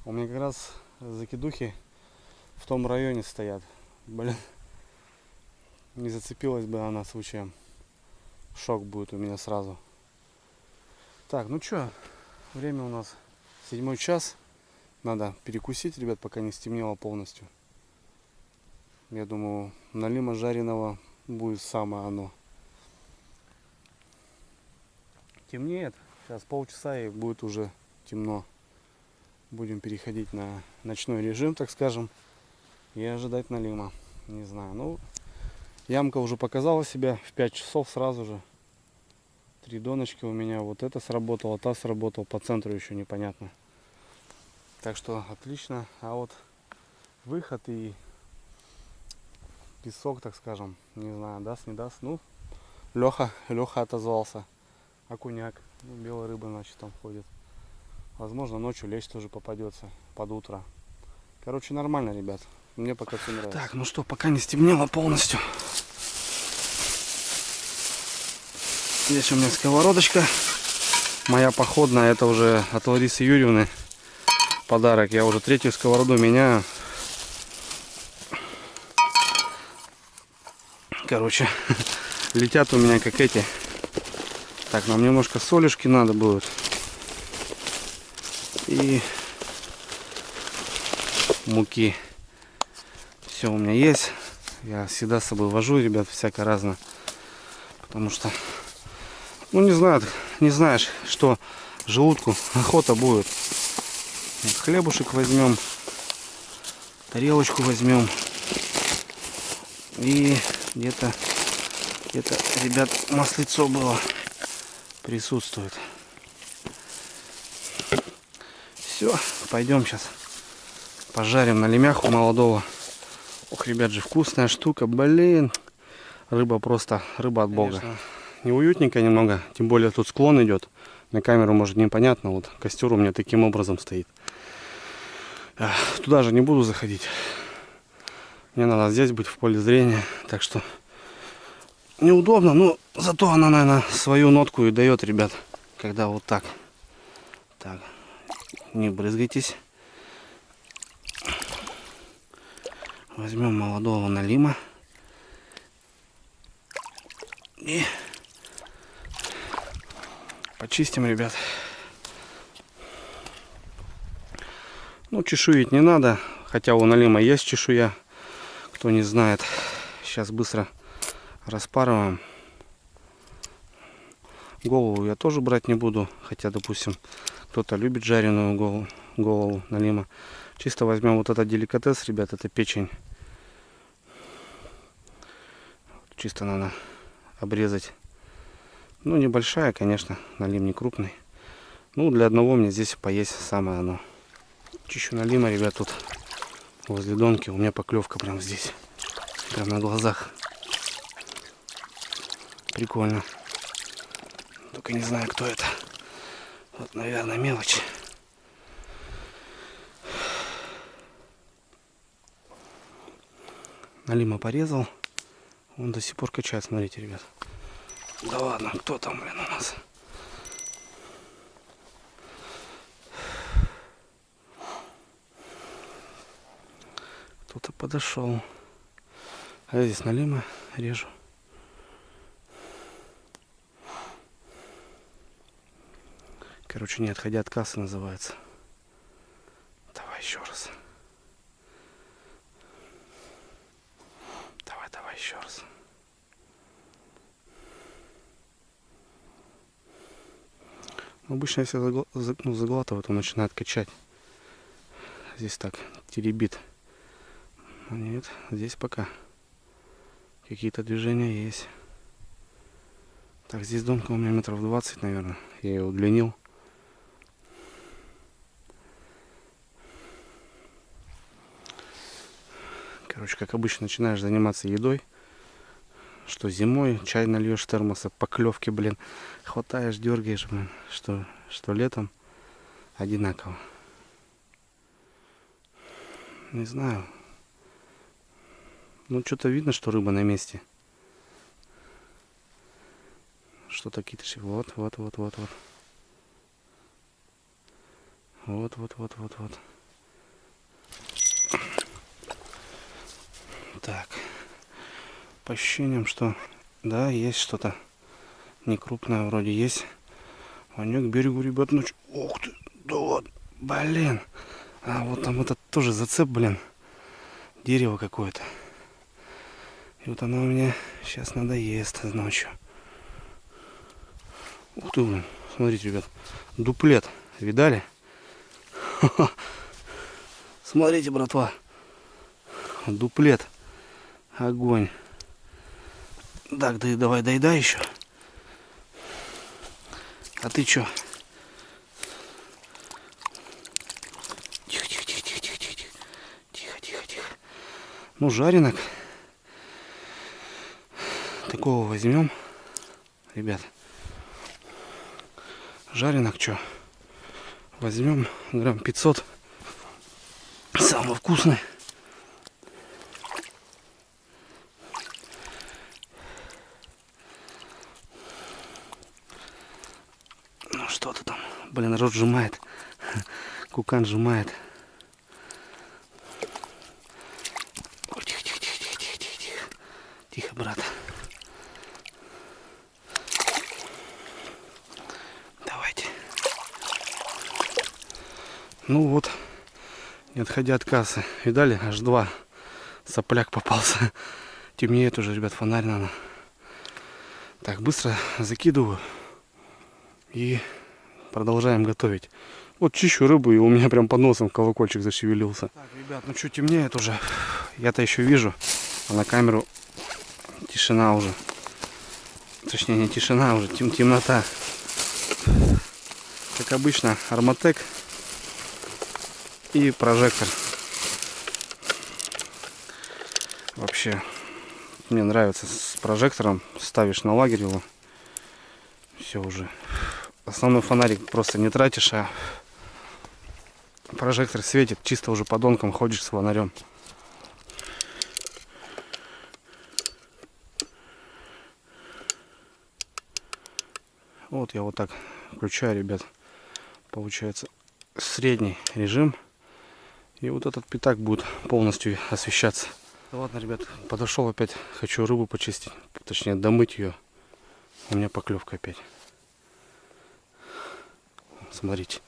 У меня как раз закидухи в том районе стоят. Блин, не зацепилась бы она случаем. Шок будет у меня сразу. Так, ну что, время у нас 7 час. Надо перекусить, ребят, пока не стемнело полностью. Я думаю, налима жареного будет самое оно. Темнеет. Сейчас полчаса и будет уже темно. Будем переходить на ночной режим, так скажем. И ожидать налима. Не знаю. Ну, ямка уже показала себя в 5 часов сразу же. 3 доночки у меня. Вот это сработало, та сработала. По центру еще непонятно. Так что отлично. А вот выход и песок, так скажем, не знаю, даст, не даст. Ну, Леха отозвался. Окуняк. Ну, белая рыба, значит, там ходит. Возможно, ночью лещ тоже попадется под утро. Короче, нормально, ребят. Мне пока все нравится. Так, ну что, пока не стемнело полностью. Здесь у меня сковородочка. Моя походная, это уже от Ларисы Юрьевны подарок. Я уже 3-ю сковороду меняю. Короче, летят у меня как эти. Так, нам немножко солюшки надо будет. И муки. Все у меня есть. Я всегда с собой вожу, ребят, всяко разное. Потому что, ну не знаю, не знаешь, что желудку охота будет. Вот, хлебушек возьмем, тарелочку возьмем. И где-то, ребят, маслицо было. Присутствует. Все, пойдем сейчас пожарим на лемяху молодого. Ох, ребят, же вкусная штука, блин. Рыба просто, рыба от бога. Конечно, неуютненько немного, тем более тут склон идет. На камеру может непонятно, вот костер у меня таким образом стоит. Туда же не буду заходить. Мне надо здесь быть в поле зрения, так что неудобно, но зато она, наверное, свою нотку и дает, ребят, когда вот так. Так, не брызгайтесь. Возьмем молодого налима и почистим, ребят. Ну, чешуить не надо, хотя у налима есть чешуя, кто не знает. Сейчас быстро распарываем. Голову я тоже брать не буду, хотя, допустим, Кто-то любит жареную голову налима. Чисто возьмем вот этот деликатес, ребят, это печень. Чисто надо обрезать. Ну, небольшая, конечно, налим не крупный. Ну, для одного мне здесь поесть самое оно. Чищу налима, ребят, тут возле донки. У меня поклевка прям здесь. Прям на глазах. Прикольно. Только не знаю, кто это. Вот, наверное, мелочь. Налима порезал. Он до сих пор качает, смотрите, ребят. Да ладно, кто там, блин, у нас? Кто-то подошел. А я здесь налима режу. Короче, не отходя от кассы называется. Давай еще раз. Давай еще раз. Обычно если заглатывает, он начинает качать. Здесь так теребит. Но нет, здесь пока какие-то движения есть. Так, здесь донка у меня метров 20, наверное. Я ее удлинил. Короче, как обычно, начинаешь заниматься едой. Что зимой чай нальешь термоса, поклевки, блин, хватаешь, дергаешь, блин, что летом одинаково. Не знаю. Ну, что-то видно, что рыба на месте. Что-то какие-то... Вот. Вот. Так. По ощущениям, что... Да, есть что-то. Некрупное вроде есть. Ванек к берегу, ребят, ночь. Ух ты! Да вот! Блин! А вот там этот тоже зацеп, блин. Дерево какое-то. И вот оно у меня сейчас надоест ночью. Ух ты, блин. Смотрите, ребят. Дуплет. Видали? Смотрите, братва. Дуплет. Огонь. Так, давай, доедай еще. А ты чё? Тихо. Ну, жаренок. Такого возьмем. Ребят. Жаренок чё? Возьмем грамм 500. Самый вкусный. Ну что ты там? Блин, рот сжимает. Кукан сжимает. Ой, тихо, брат. Давайте. Ну вот, не отходя от кассы. Видали? Аж 2 сопляк попался. Темнеет уже, ребят, фонарь надо. Так, быстро закидываю. И продолжаем готовить. Вот чищу рыбу, и у меня прям под носом колокольчик зашевелился. Так, ребят, ну что, темнеет уже. Я-то еще вижу. А на камеру тишина уже. Точнее, не тишина, уже темнота. Как обычно, Арматек и прожектор. Вообще, мне нравится с прожектором. Ставишь на лагерь его. Все уже. Основной фонарик просто не тратишь, а прожектор светит. Чисто уже по донкам ходишь с фонарем. Вот я вот так включаю, ребят. Получается средний режим. И вот этот пятак будет полностью освещаться. Да ладно, ребят, подошел опять. Хочу рыбу почистить. Точнее, домыть ее. У меня поклевка опять. Смотрите.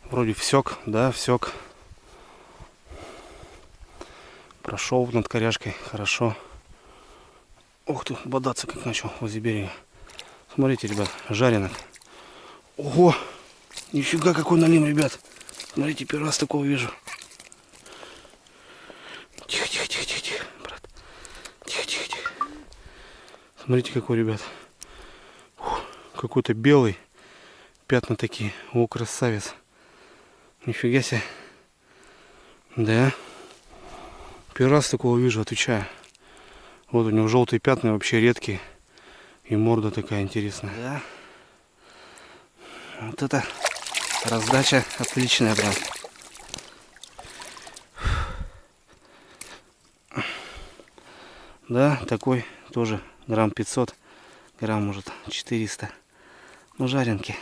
Вроде всек, да, всек. Прошел над коряшкой, хорошо. Ух ты, бодаться как начал возле берега. Смотрите, ребят, жареных. Ого, нифига какой налим, ребят. Смотрите, первый раз такого вижу. Тихо, тихо, тихо, тихо, тихо, брат. Тихо, тихо, тихо. Смотрите, какой, ребят. Какой-то белый. Пятна такие. О, красавец. Нифига себе. Да. Первый раз такого вижу, отвечаю. Вот у него желтые пятна вообще редкие. И морда такая интересная. Да. Вот это раздача отличная, прям. Да, такой тоже грамм 500, грамм может 400. Ну, жаренки.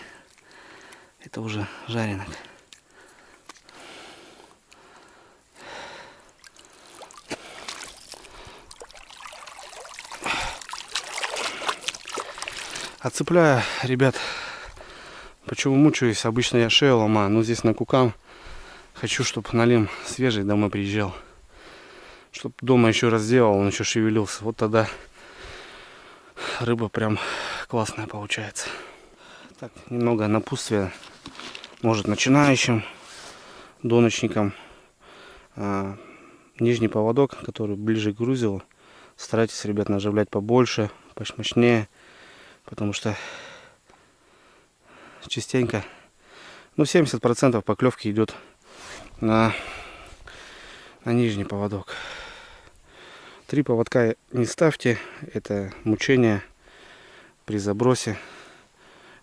Это уже жаренок. Отцепляю, ребят. Почему мучаюсь? Обычно я шею ломаю, но здесь на кукам хочу, чтобы налим свежий домой приезжал. Чтоб дома еще раз делал, он еще шевелился. Вот тогда рыба прям классная получается. Так, немного напутствия. Может, начинающим доночникам. Нижний поводок, который ближе к грузилу. Старайтесь, ребят, наживлять побольше, помощнее. Потому что частенько, ну, 70% поклевки идет на нижний поводок. 3 поводка не ставьте, это мучение при забросе,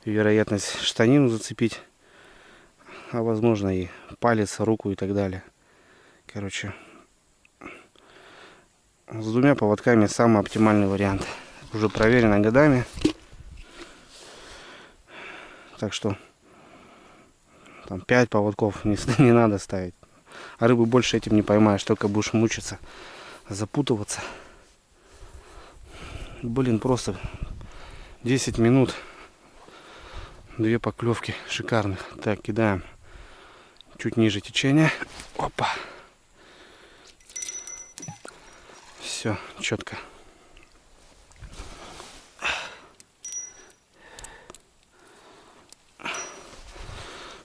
вероятность штанину зацепить, а возможно и палец, руку и так далее. Короче, с 2 поводками самый оптимальный вариант, уже проверено годами. Так что там 5 поводков не надо ставить. А рыбы больше этим не поймаешь, только будешь мучиться, запутываться. Блин, просто 10 минут, 2 поклевки шикарных. Так, кидаем чуть ниже течения. Опа. Все, четко.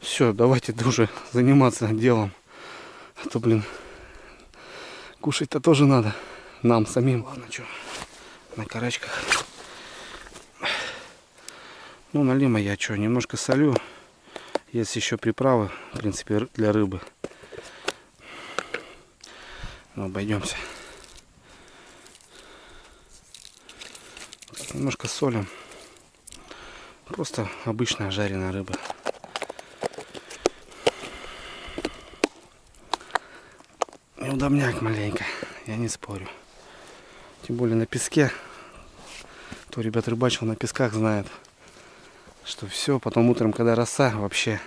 Все, давайте уже заниматься делом. А то, блин, кушать-то тоже надо. Нам самим. Ладно, что, на карачках. Ну, налима я что, немножко солю. Есть еще приправы, в принципе, для рыбы. Ну, обойдемся. Немножко солим. Просто обычная жареная рыба. Неудобняк маленько, я не спорю. Тем более на песке. Кто, ребят, рыбачил на песках, знает, что все, потом утром, когда роса, вообще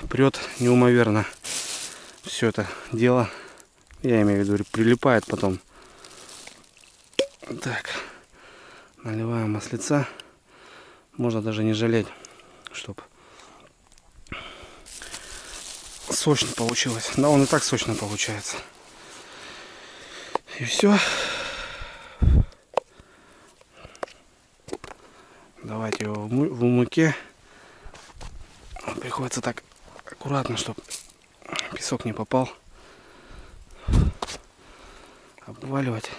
прет неумоверно. Все это дело, я имею в виду, прилипает потом. Так, наливаем маслица. Можно даже не жалеть, чтобы сочно получилось. Да, он и так сочно получается. И все. Давайте его в муке. Приходится так аккуратно, чтобы песок не попал. Обваливать.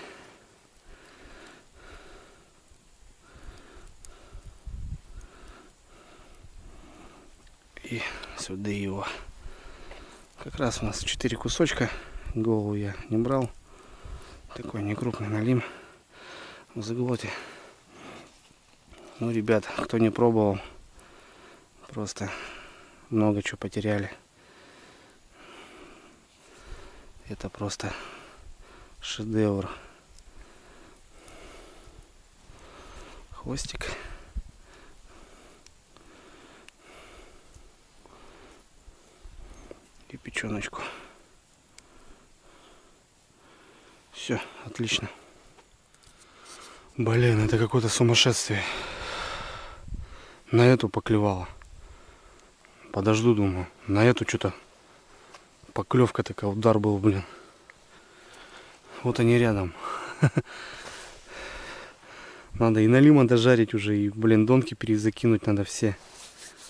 И сюда его. Как раз у нас 4 кусочка. Голову я не брал. Такой некрупный налим в заглоте. Ну, ребят, кто не пробовал, просто много чего потеряли. Это просто шедевр. Хвостик. И печеночку. Все, отлично. Блин, это какое-то сумасшествие. На эту поклевала. Подожду, думаю. На эту что-то поклевка такая, удар был, блин. Вот они рядом. Надо и налима дожарить уже, и, блин, донки перезакинуть надо все.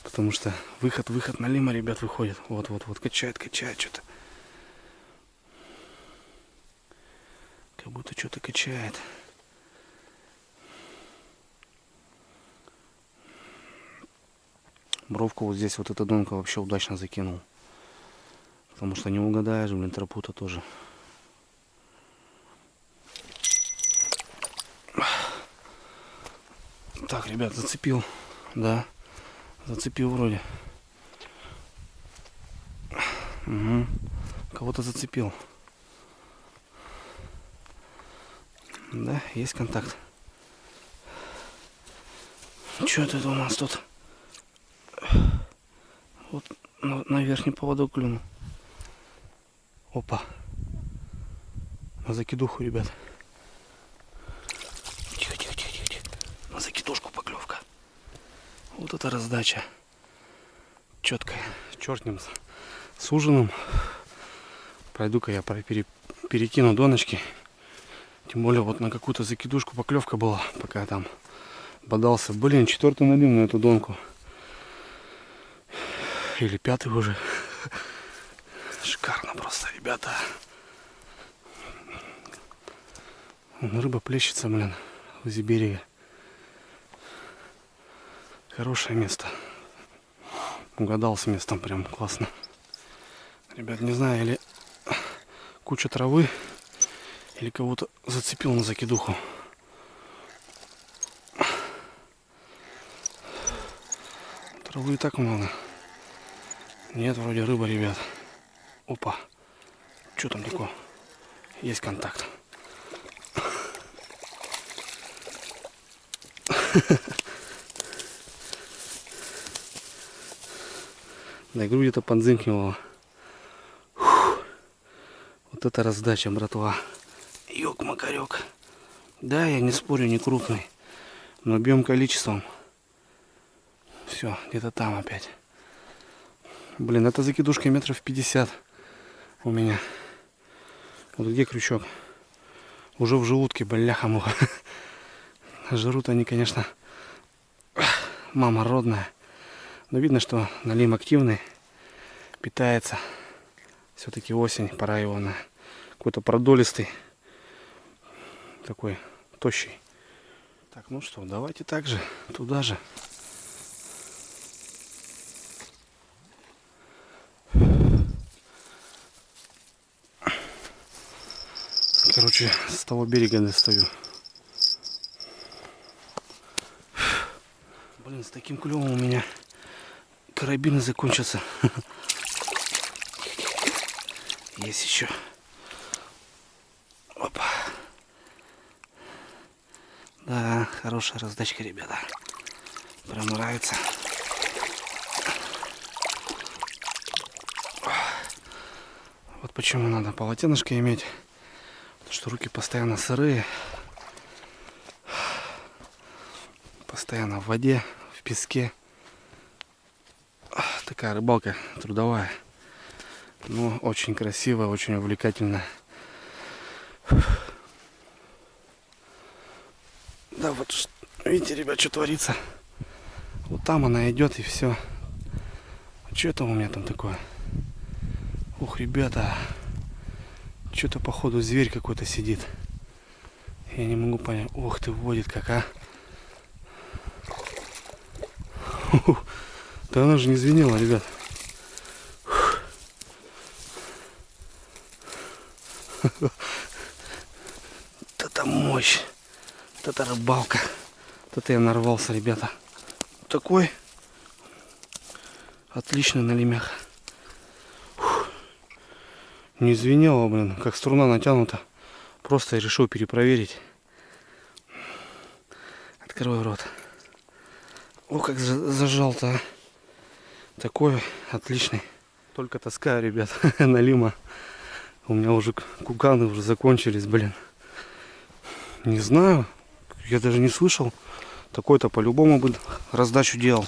Потому что выход налима, ребят, выходит. Вот, качает что-то. Как будто что-то качает. Бровку вот здесь вот эта донка вообще удачно закинул. Потому что не угадаешь, блин, тропу-то тоже. Так, ребят, зацепил. Да, зацепил вроде. Угу. Кого-то зацепил. Да, есть контакт. Что это у нас тут? Вот на верхний поводок клюнул. Опа. На закидуху, ребят. Тихо. На закидушку поклевка. Вот это раздача. Четкая. Чертнем с ужином. Пройду-ка я перекину доночки. Тем более вот на какую-то закидушку поклевка была, пока я там бодался. Блин, 4-й налим на эту донку. Или 5-й уже. Шикарно просто, ребята. Рыба плещется, блин, возле берега. Хорошее место. Угадал с местом, прям классно. Ребят, не знаю, или куча травы, или кого-то зацепил на закидуху. Травы и так много. Нет, вроде рыба, ребят. Опа. Что там такое? Есть контакт. Да, грудь это подзынкивала. Вот это раздача, братва. Ёк-макарёк. Да, я не спорю, не крупный. Но бьем количеством. Все, где-то там опять. Блин, это закидушка метров 50 у меня. Вот где крючок? Уже в желудке, бляха-муха. Жрут они, конечно, мама родная. Но видно, что налим активный. Питается. Все-таки осень, пора его на какой-то продолистый. Такой тощий. Так, ну что, давайте так же, туда же. Короче, с того берега достаю. Блин, с таким клевом у меня карабины закончатся. Есть еще. Опа. Да, хорошая раздачка, ребята. Прям нравится. Вот почему надо полотенышко иметь. Потому что руки постоянно сырые. Постоянно в воде, в песке. Такая рыбалка трудовая. Но очень красивая, очень увлекательная. Да, вот видите, ребят, что творится. Вот там она идет и все. Что это у меня там такое? Ух, ребята. Что-то походу зверь какой-то сидит. Я не могу понять. Ух ты, водит как, а. Да она же не звенела, ребят. Вот это мощь. Вот это рыбалка. Вот это я нарвался, ребята. Такой отличный налимях. Не звенело, блин, как струна натянута. Просто я решил перепроверить. Открой рот. О, как зажал-то, а. Такой отличный. Только таскаю, ребят, налима. У меня уже куканы уже закончились, блин. Не знаю. Я даже не слышал. Такой-то по-любому бы раздачу делал.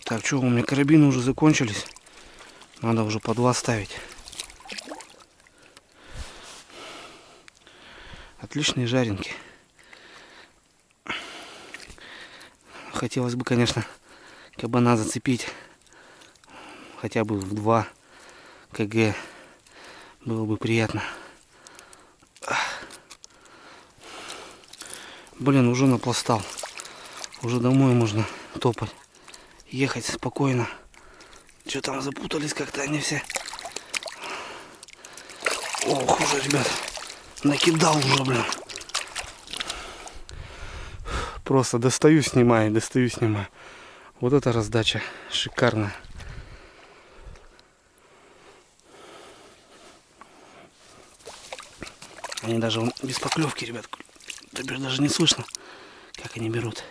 Так, что, у меня карабины уже закончились. Надо уже по 2 ставить. Отличные жаренки. Хотелось бы, конечно, кабана зацепить хотя бы в 2 кг. Было бы приятно. Блин, уже напластал. Уже домой можно топать. Ехать спокойно. Что там запутались как-то они все. Ох, уже, ребят. Накидал уже, блин. Просто достаю, снимаю, достаю, снимаю. Вот эта раздача шикарная. Они даже без поклевки, ребят. Теперь даже не слышно, как они берут.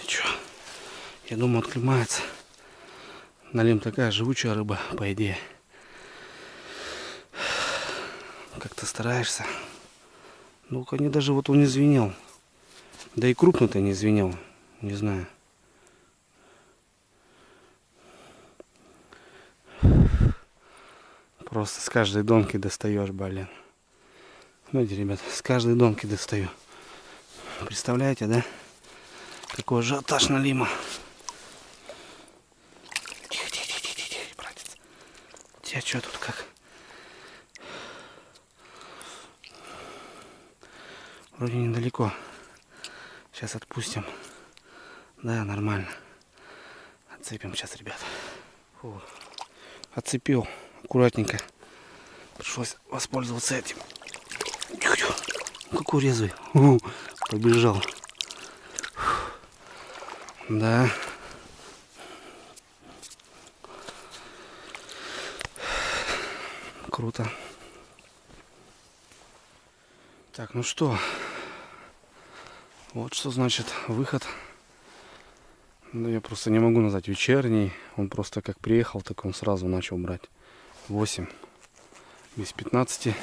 Ничего. Я думаю, отклемается. Налим такая живучая рыба, по идее. Как-то стараешься. Ну, они даже вот он не звенел. Да и крупно-то не звенел. Не знаю. Просто с каждой донки достаешь, блин. Смотрите, ребят, с каждой донки достаю. Представляете, да? Какой ажиотаж налима. Тихо, тихо, тихо, тихо, тихо, братец. Тебя что тут как? Вроде недалеко. Сейчас отпустим. Да, нормально. Отцепим сейчас, ребят. Фу. Отцепил. Аккуратненько. Пришлось воспользоваться этим. Какой резвый. Побежал. Да. Круто. Так, ну что. Вот что значит выход. Ну, я просто не могу назвать вечерний. Он просто как приехал, так он сразу начал брать. 8. Без 15.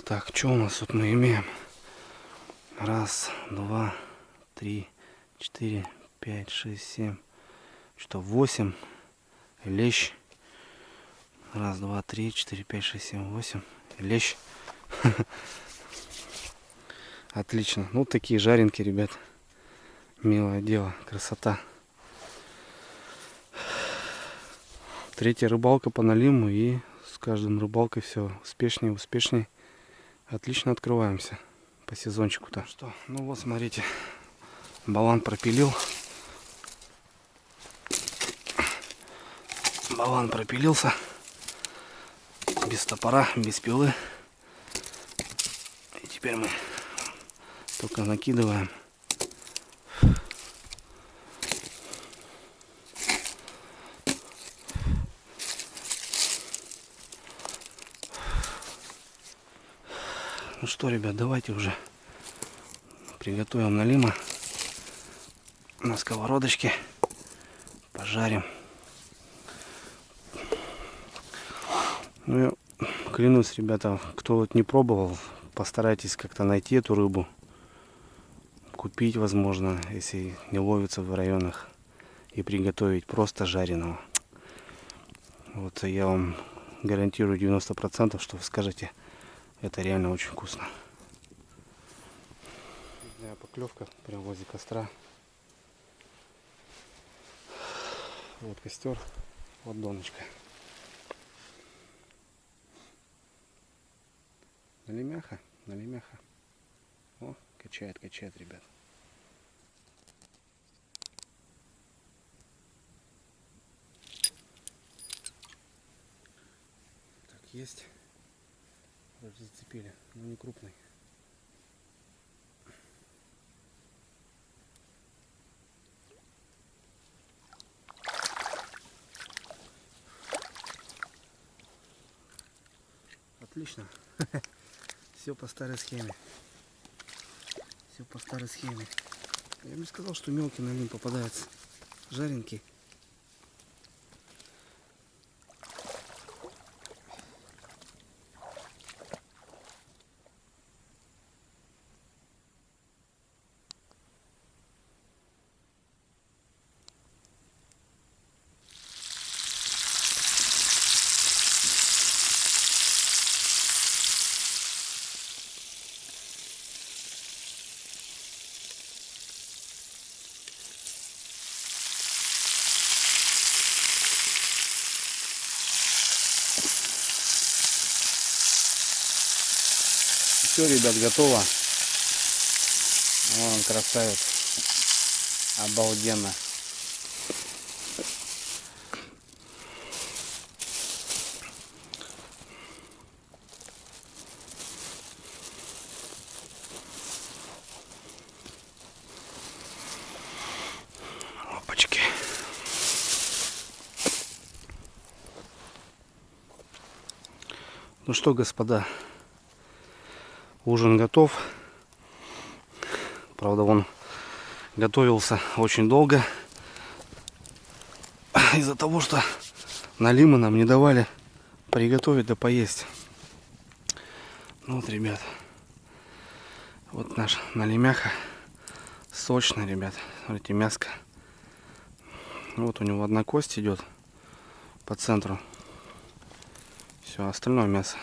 Так, что у нас тут мы имеем? 1, 2, 3, 4, 5, 6, 7. Что, 8. Лещ. 1, 2, 3, 4, 5, 6, 7, 8. Лещ. Отлично. Ну, такие жаренки, ребят. Милое дело. Красота. 3-я рыбалка по налиму. И с каждым рыбалкой все успешнее, успешнее. Отлично открываемся по сезончику-то. Что? Ну вот, смотрите. Балан пропилил. Балан пропилился. Без топора, без пилы. И теперь мы только накидываем. Ну что, ребят, давайте уже приготовим налима на сковородочке. Пожарим. Ну, я клянусь, ребята, кто вот не пробовал, постарайтесь как-то найти эту рыбу. Купить, возможно, если не ловится в районах. И приготовить просто жареного. Вот я вам гарантирую 90%, что вы скажете, это реально очень вкусно. Поклевка прямо возле костра. Вот костер, вот доночка. Налимяха, налимяха. О, качает, качает, ребят. Так, есть. Вроде зацепили, но не крупный. Отлично. Все по старой схеме. Все по старой схеме. Я бы сказал, что мелкий налим попадается. Жаренький. все, ребят, готово. Вон, красавец. Обалденно. Опачки. Ну что, господа, ужин готов. Правда, он готовился очень долго. Из-за того, что налимы нам не давали приготовить да поесть. Ну вот, ребят. Вот наш налимяха. Сочный, ребят. Смотрите, мяско. Вот у него одна кость идет по центру. Все, остальное мясо.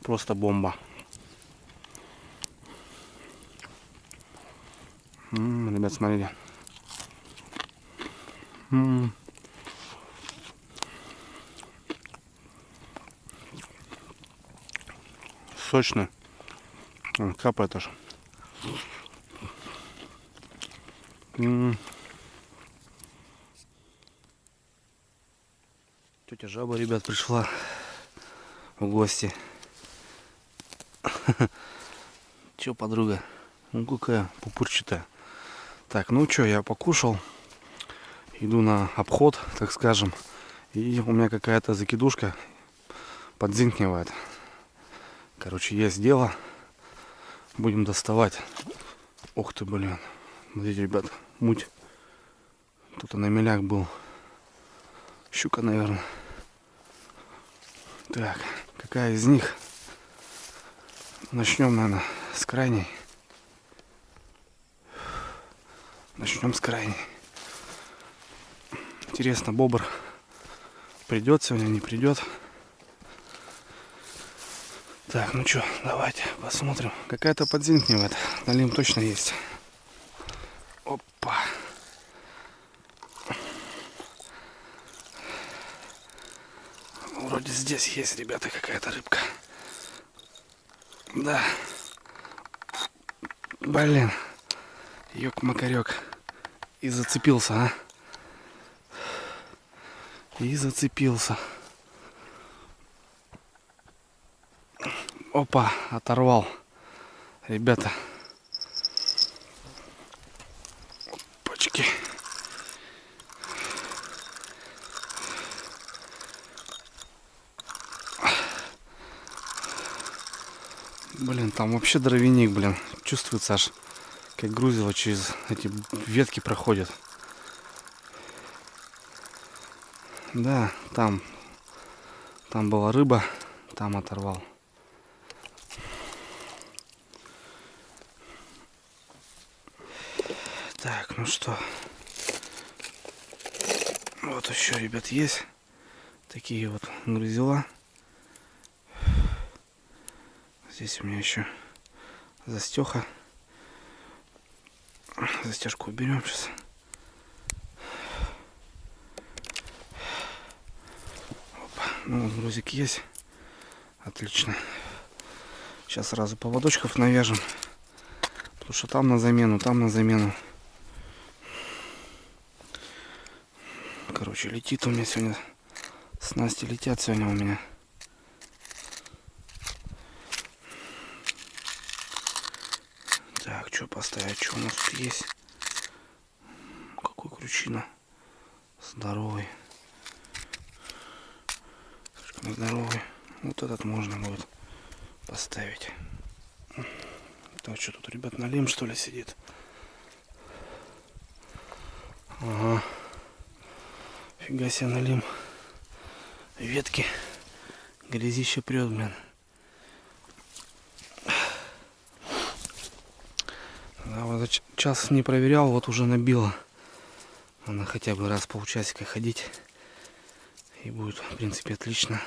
Просто бомба. Ребят, смотрите. Сочно. Капает аж. Тетя Жаба, ребят, пришла в гости. Че, подруга? Ну какая пупырчатая. Так, ну что, я покушал. Иду на обход, так скажем. И у меня какая-то закидушка подзинкивает. Короче, есть дело. Будем доставать. Ух ты, блин. Смотрите, ребят, муть. Кто-то на меляк был. Щука, наверное. Так, какая из них? Начнем, наверное, с крайней. Начнем с крайней. Интересно, бобр придет сегодня, не придет. Так, ну что, давайте посмотрим. Какая-то подзинкнивает. Налим точно есть. Опа. Вроде здесь есть, ребята, какая-то рыбка. Да. Блин. Ёк-макарёк. И зацепился, а. И зацепился. Опа, оторвал. Ребята. Опачки. Блин, там вообще дровяник, блин. Чувствуется аж, как грузило через эти ветки проходит. Да, там была рыба, там оторвал. Так, ну что. Вот еще, ребят, есть такие вот грузила. Здесь у меня еще застеха. Застежку уберем сейчас. Опа. Ну вот грузик есть. Отлично. Сейчас сразу поводочков навяжем. Потому что там на замену, там на замену. Короче, летит у меня сегодня. Снасти летят сегодня у меня. Так, что поставить? Что у нас тут есть? Какой крючина? Здоровый. Слишком здоровый. Вот этот можно будет поставить. Так, что тут, ребят, налим, что ли, сидит? Ага. Фига себе, налим. Ветки. Грязище прет, блин. Да, вот час не проверял, вот уже набило. Надо хотя бы раз в полчасика ходить. И будет, в принципе, отлично.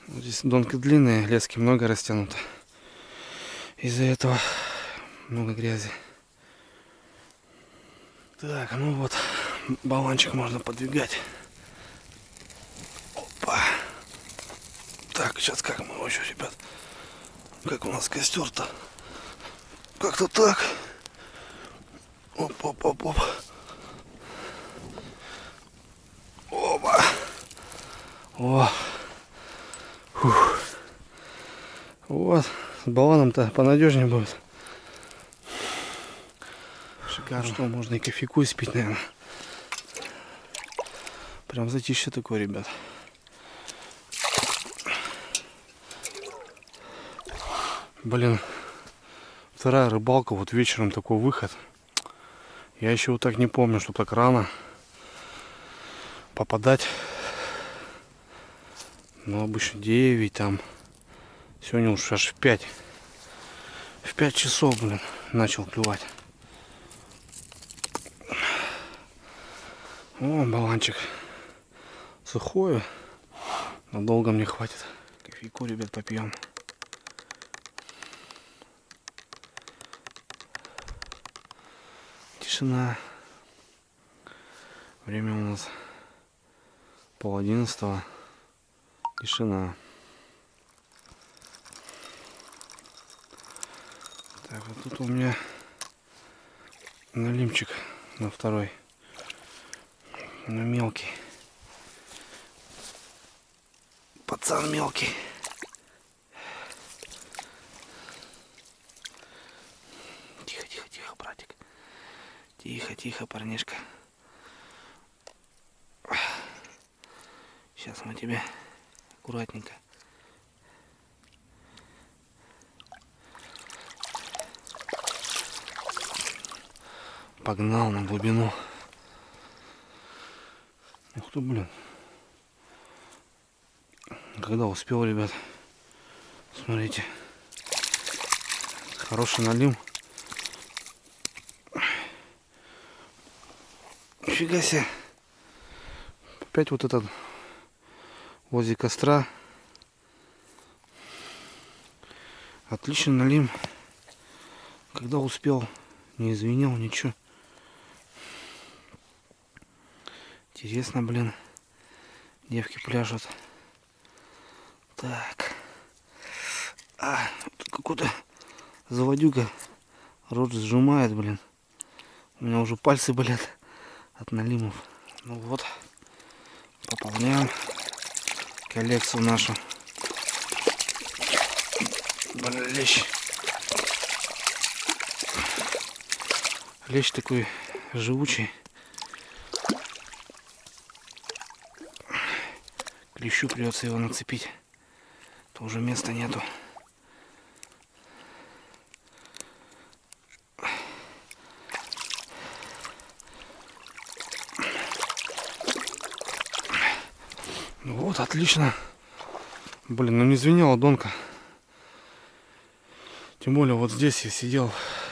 Вот здесь донки длинные, лески много растянуто. Из-за этого много грязи. Так, ну вот, баллончик можно подвигать. Опа. Так, сейчас как мы еще, ребят? Как у нас костер-то? Как-то так. Оп-оп-оп-оп. Опа. О. Фух. Вот. С баллоном-то понадежнее будет. Шикарно. Что, можно и кофейку испить, наверное. Прям затишье такое, ребят. Блин. Вторая рыбалка, вот вечером такой выход. Я еще вот так не помню, что так рано попадать. Ну, обычно 9 там. Сегодня уж аж в 5. В 5 часов, блин, начал клювать. О, баланчик сухой. Надолго мне хватит. Кофейку, ребят, попьем. Тишина. Время у нас 10:30. Тишина. Так, вот тут у меня налимчик на второй. Но мелкий. Пацан мелкий. Тихо, тихо, тихо, братик. Тихо, тихо, парнишка. Сейчас мы тебе аккуратненько. Погнал на глубину. Ух ты, блин. Когда успел, ребят. Смотрите. Хороший налим. Нифига себе. Опять вот этот возле костра. Отличный налим. Когда успел, не извинял, ничего. Интересно, блин. Девки пляшут. Так. Тут какой-то заводюга рот сжимает, блин. У меня уже пальцы болят от налимов. Ну вот. Пополняем коллекцию нашу. Блин, лещ. Лещ такой живучий. Клещу придется его нацепить. То уже места нету. Вот, отлично. Блин, ну не звенела донка. Тем более вот здесь я сидел,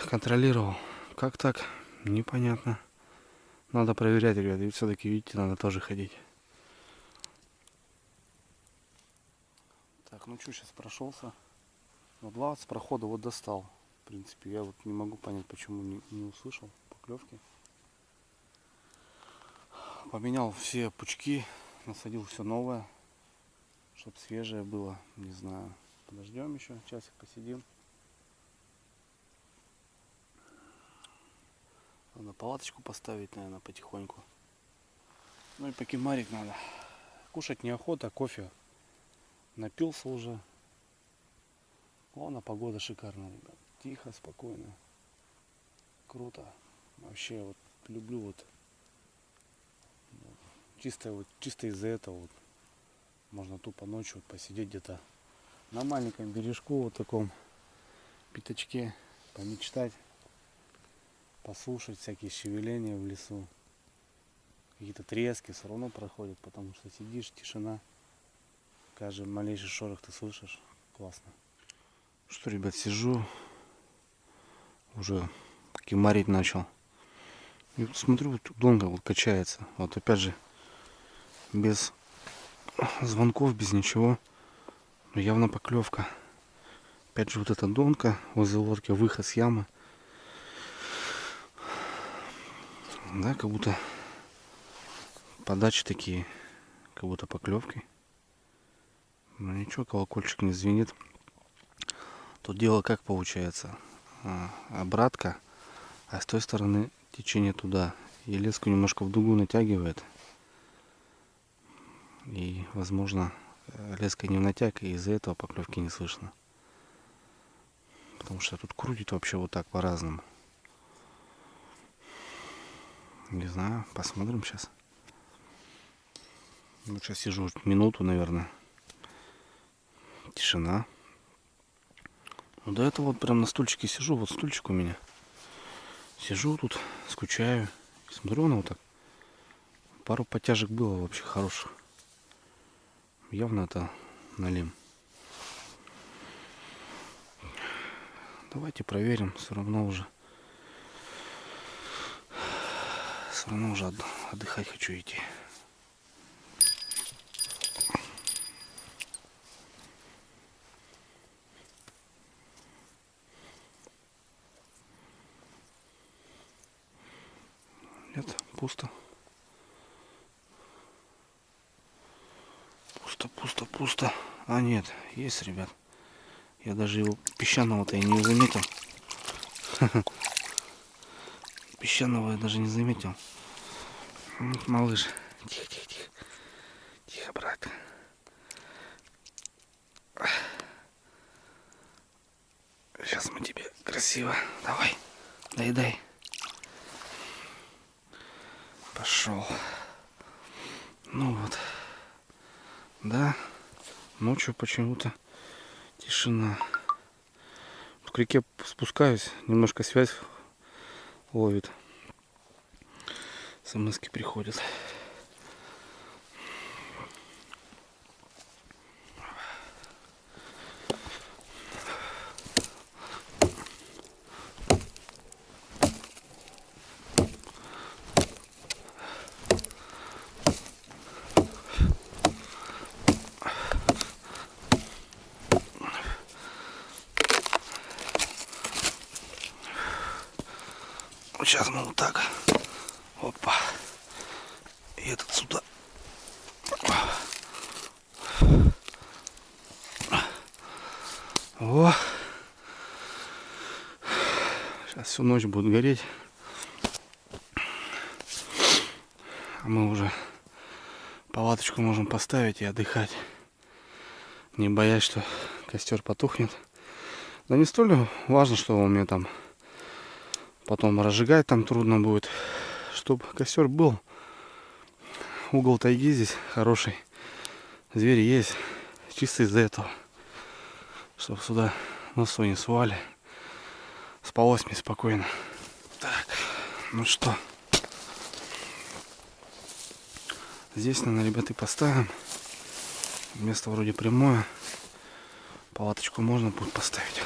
контролировал. Как так? Непонятно. Надо проверять, ребята. И все-таки, видите, надо тоже ходить. Так, ну что, сейчас прошелся. Вот 20 прохода вот достал. В принципе, я вот не могу понять, почему не услышал поклевки. Поменял все пучки, насадил все новое, чтобы свежее было. Не знаю. Подождем еще, часик посидим. Надо палаточку поставить, наверное, потихоньку. Ну и покемарить надо. Кушать неохота, кофе напился уже. Ладно, погода шикарная, ребят. Тихо, спокойно. Круто. Вообще вот люблю вот чисто из-за этого вот можно тупо ночью вот посидеть где-то на маленьком бережку, вот таком пятачке, помечтать, послушать всякие шевеления в лесу. Какие-то трески все равно проходят, потому что сидишь, тишина. Каждый малейший шорох ты слышишь. Классно. Что, ребят, сижу. Уже кемарить начал. И вот смотрю, вот донка вот качается. Вот опять же, без звонков, без ничего. Но явно поклевка. Опять же вот эта донка возле лодки, выход с ямы. Да, как будто подачи такие, как будто поклевки. Но ничего, колокольчик не звенит. Тут дело как получается. Обратка, а с той стороны течение туда. И леску немножко в дугу натягивает. И, возможно, леска не в натяг, и из-за этого поклевки не слышно. Потому что тут крутит вообще вот так по-разному. Не знаю, посмотрим сейчас. Вот сейчас сижу минуту, наверное. Тишина. Ну, до этого вот прям на стульчике сижу. Вот стульчик у меня. Сижу тут, скучаю. Смотрю на вот так. Пару подтяжек было вообще хороших. Явно это налим. Давайте проверим. Все равно уже отдыхать хочу идти. Нет, пусто. Пусто. А нет, есть, ребят. Я даже его песчаного-то и не заметил. Песчаного я даже не заметил. Малыш. Тихо. Тихо, брат. Сейчас мы тебе красиво. Давай. Дай. Пошел. Ну вот. Да. Ночью почему-то тишина. К реке спускаюсь. Немножко связь ловит. СМС-ки приходят. Сейчас мы вот так. Опа. И этот сюда. О. Сейчас всю ночь будет гореть. А мы уже палаточку можем поставить и отдыхать. Не боясь, что костер потухнет. Да не столь важно, что у меня там потом разжигать там трудно будет. Чтобы костер был. Угол тайги здесь хороший. Звери есть. Чисто из-за этого. Чтобы сюда носу не сували. Спалось мне спокойно. Так, ну что. Здесь, наверное, ребята, поставим. Место вроде прямое. Палаточку можно будет поставить.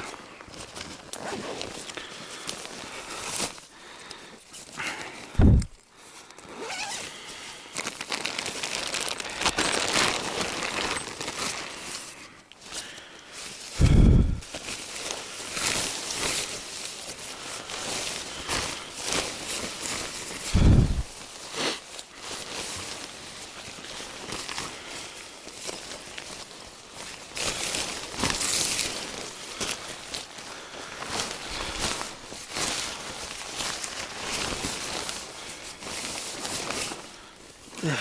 Так.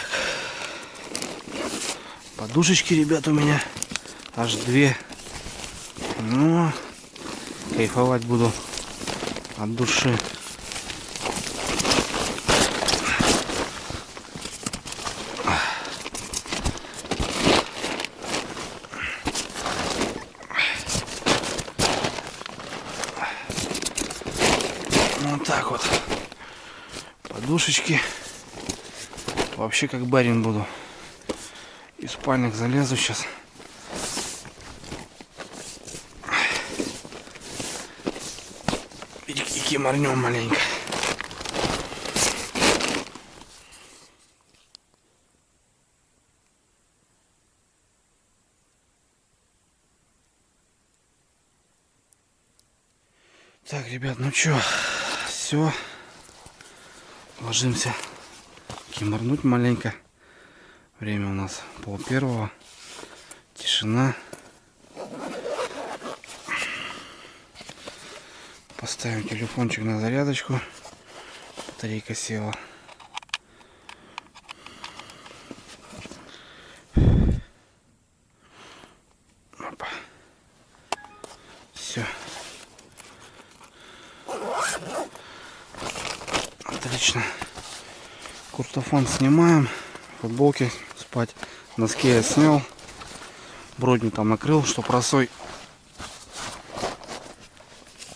Подушечки, ребят, у меня аж 2. Ну, кайфовать буду от души. Вот так вот. Подушечки. Вообще как барин буду. И в спальник залезу сейчас. И кимарнем маленько. Так, ребят, ну чё, все. Ложимся киморнуть маленько. Время у нас 12:30. Тишина. Поставим телефончик на зарядочку. Батарейка села. Опа. Все. Отлично. Куртофан снимаем. Футболки спать. Носки я снял. Бродню там накрыл, что просой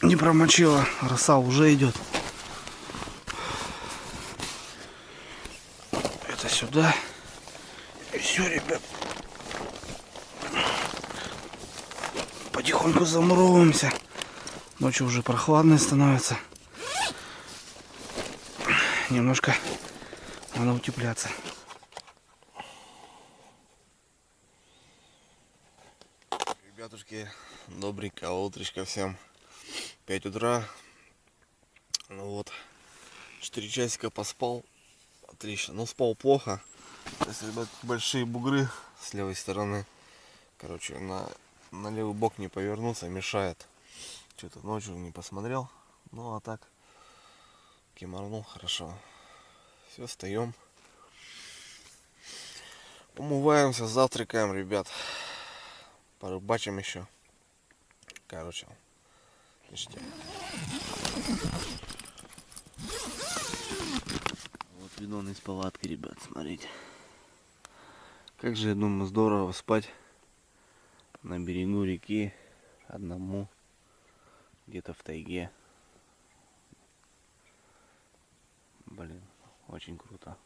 не промочила. Роса уже идет. Это сюда. И все, ребят. Потихоньку замуровываемся. Ночью уже прохладно становится. Немножко надо утепляться. Ребятушки, добренького утречка всем. 5 утра. Ну вот, 4 часика поспал. Отлично. Но спал плохо. То есть, ребят, большие бугры с левой стороны. Короче, на левый бок не повернуться мешает. Что-то ночью не посмотрел. Ну а так, киморнул хорошо. Все, встаем. Умываемся, завтракаем, ребят. Порыбачим еще. Короче, ништяк. Вот видон из палатки, ребят, смотрите. Как же, я думаю, здорово спать на берегу реки одному, где-то в тайге. Блин, очень круто.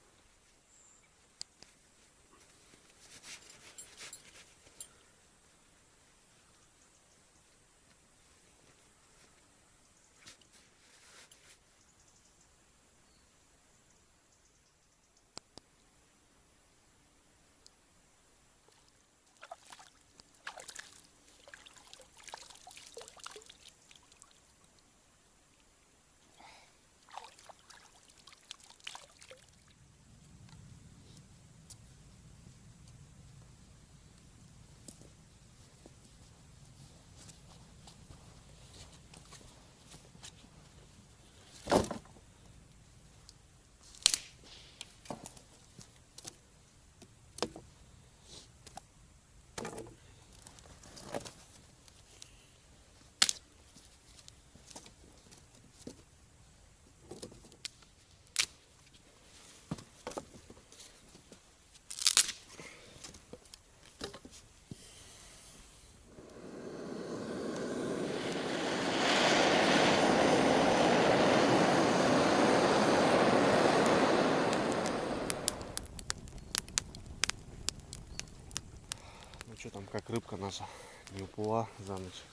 Ну что там, как рыбка наша не уплыла за ночь.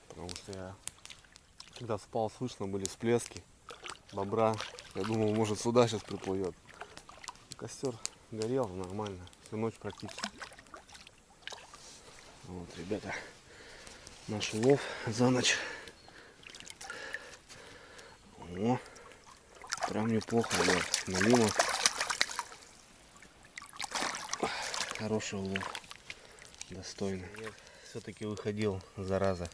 Потому что я, когда спал, слышно были всплески бобра. Я думал, может, сюда сейчас приплывет. Костер горел нормально всю ночь практически. Вот, ребята, наш улов за ночь. О, прям неплохо, ребят, налило. Хороший улов. Достойно. Я все-таки выходил, зараза.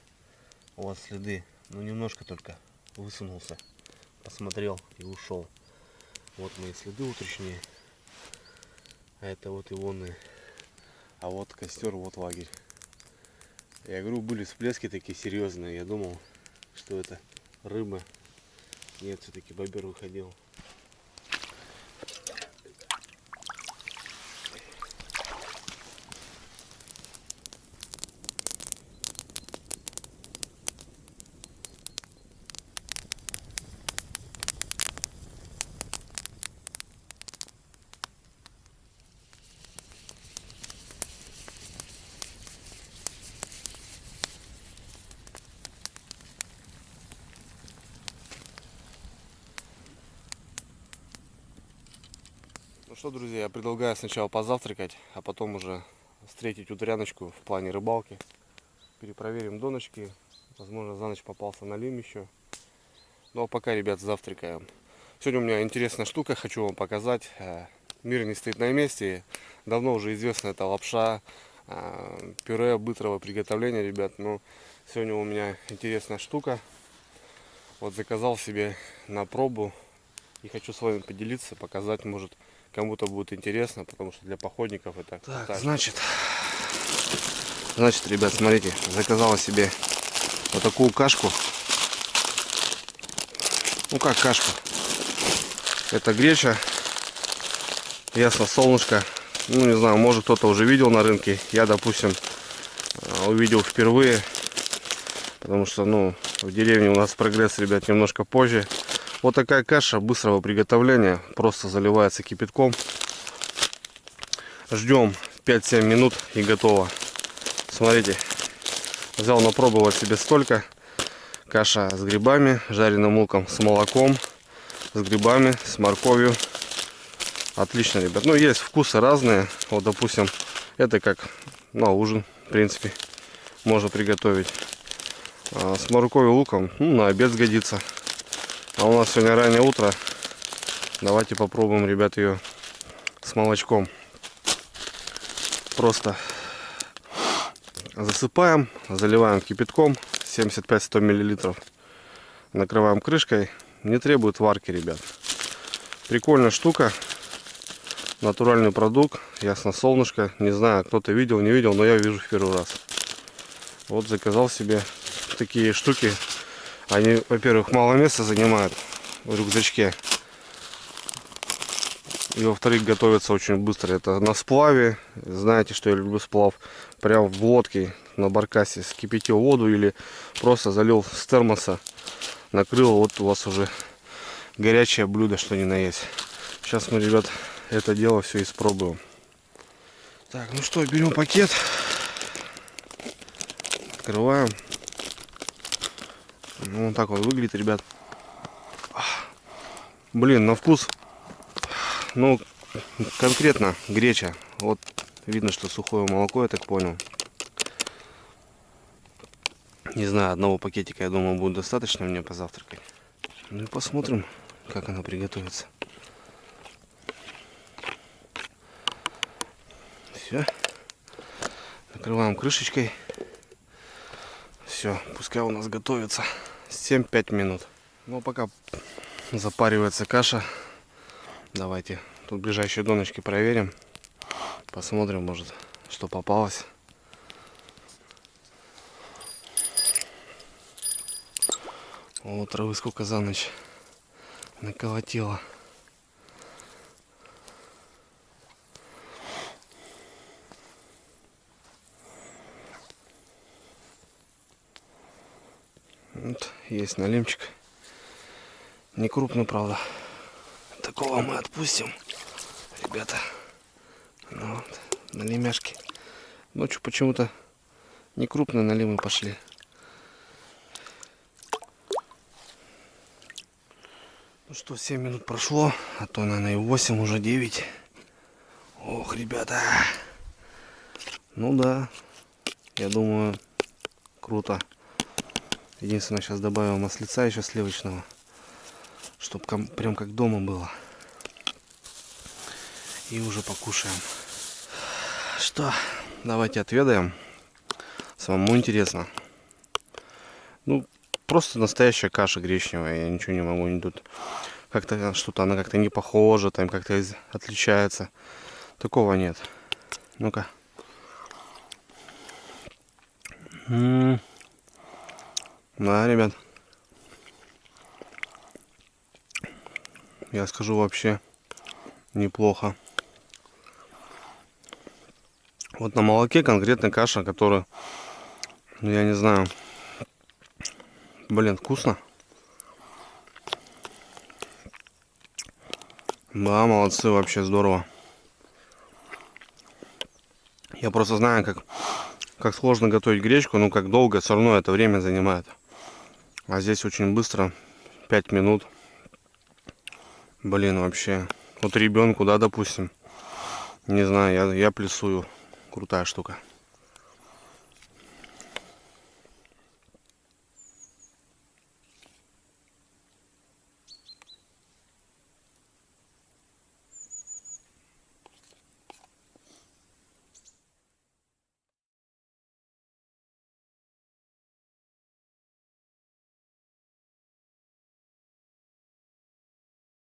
У вас следы. Ну немножко только высунулся. Посмотрел и ушел. Вот мои следы утренние. А это вот ионные. А вот костер, вот лагерь. Я говорю, были всплески такие серьезные. Я думал, что это рыба. Нет, все-таки бобер выходил. Ну что, друзья, я предлагаю сначала позавтракать, а потом уже встретить утряночку в плане рыбалки. Перепроверим доночки. Возможно, за ночь попался налим еще. Ну а пока, ребят, завтракаем. Сегодня у меня интересная штука, хочу вам показать. Мир не стоит на месте. Давно уже известна эта лапша, пюре быстрого приготовления, ребят. Но сегодня у меня интересная штука. Вот заказал себе на пробу и хочу с вами поделиться, показать, может кому-то будет интересно, потому что для походников это... Так, значит, ребят, смотрите, заказала себе вот такую кашку. Ну как кашка? Это греча, ясно, солнышко. Ну не знаю, может кто-то уже видел на рынке. Я, допустим, увидел впервые, потому что, ну, в деревне у нас прогресс, ребят, немножко позже. Вот такая каша быстрого приготовления, просто заливается кипятком. Ждем 5-7 минут и готово. Смотрите, взял на пробу вот себе столько. Каша с грибами, жареным луком, с молоком, с грибами, с морковью. Отлично, ребят. Ну, есть вкусы разные. Вот, допустим, это как на ужин, в принципе, можно приготовить. С морковью и луком, ну, на обед сгодится. А у нас сегодня раннее утро. Давайте попробуем, ребят, ее с молочком. Просто засыпаем, заливаем кипятком 75-100 мл. Накрываем крышкой. Не требует варки, ребят. Прикольная штука. Натуральный продукт. Ясно, солнышко. Не знаю, кто-то видел, не видел, но я вижу в первый раз. Вот заказал себе такие штуки. Они, во-первых, мало места занимают в рюкзачке. И, во-вторых, готовятся очень быстро. Это на сплаве. Знаете, что я люблю сплав. Прям в лодке на баркасе скипятил воду или просто залил с термоса. Накрыл. Вот у вас уже горячее блюдо, что ни на есть. Сейчас мы, ребят, это дело все испробуем. Так, ну что, берем пакет. Открываем. Ну, вот так вот выглядит, ребят. Блин, на вкус, ну, конкретно греча. Вот видно, что сухое молоко, я так понял. Не знаю, одного пакетика, я думаю, будет достаточно мне позавтракать. Ну и посмотрим, как она приготовится. Все. Накрываем крышечкой. Все, пускай у нас готовится 7-5 минут. Ну, пока запаривается каша, давайте тут ближайшие донышки проверим. Посмотрим, может, что попалось. О, травы сколько за ночь наколотило. Вот, есть налимчик. Не крупный, правда. Такого мы отпустим, ребята. Ну, вот, налимяшки. Ночью почему-то не крупные налимы пошли. Ну что, 7 минут прошло, а то, наверное, и 8, уже 9. Ох, ребята. Ну да, я думаю, круто. Единственное, сейчас добавим маслица еще сливочного, чтобы прям как дома было. И уже покушаем. Что, давайте отведаем. Самому интересно. Ну, просто настоящая каша гречневая. Я ничего не могу, не тут как-то что-то, она как-то не похожа, там как-то отличается. Такого нет. Ну-ка. Да, ребят. Я скажу, вообще неплохо. Вот на молоке конкретно каша, которая, ну, я не знаю. Блин, вкусно. Да, молодцы, вообще здорово. Я просто знаю, как сложно готовить гречку, ну как долго, все равно это время занимает. А здесь очень быстро, 5 минут. Блин, вообще. Вот ребенку, да, допустим. Не знаю, я плюсую. Крутая штука.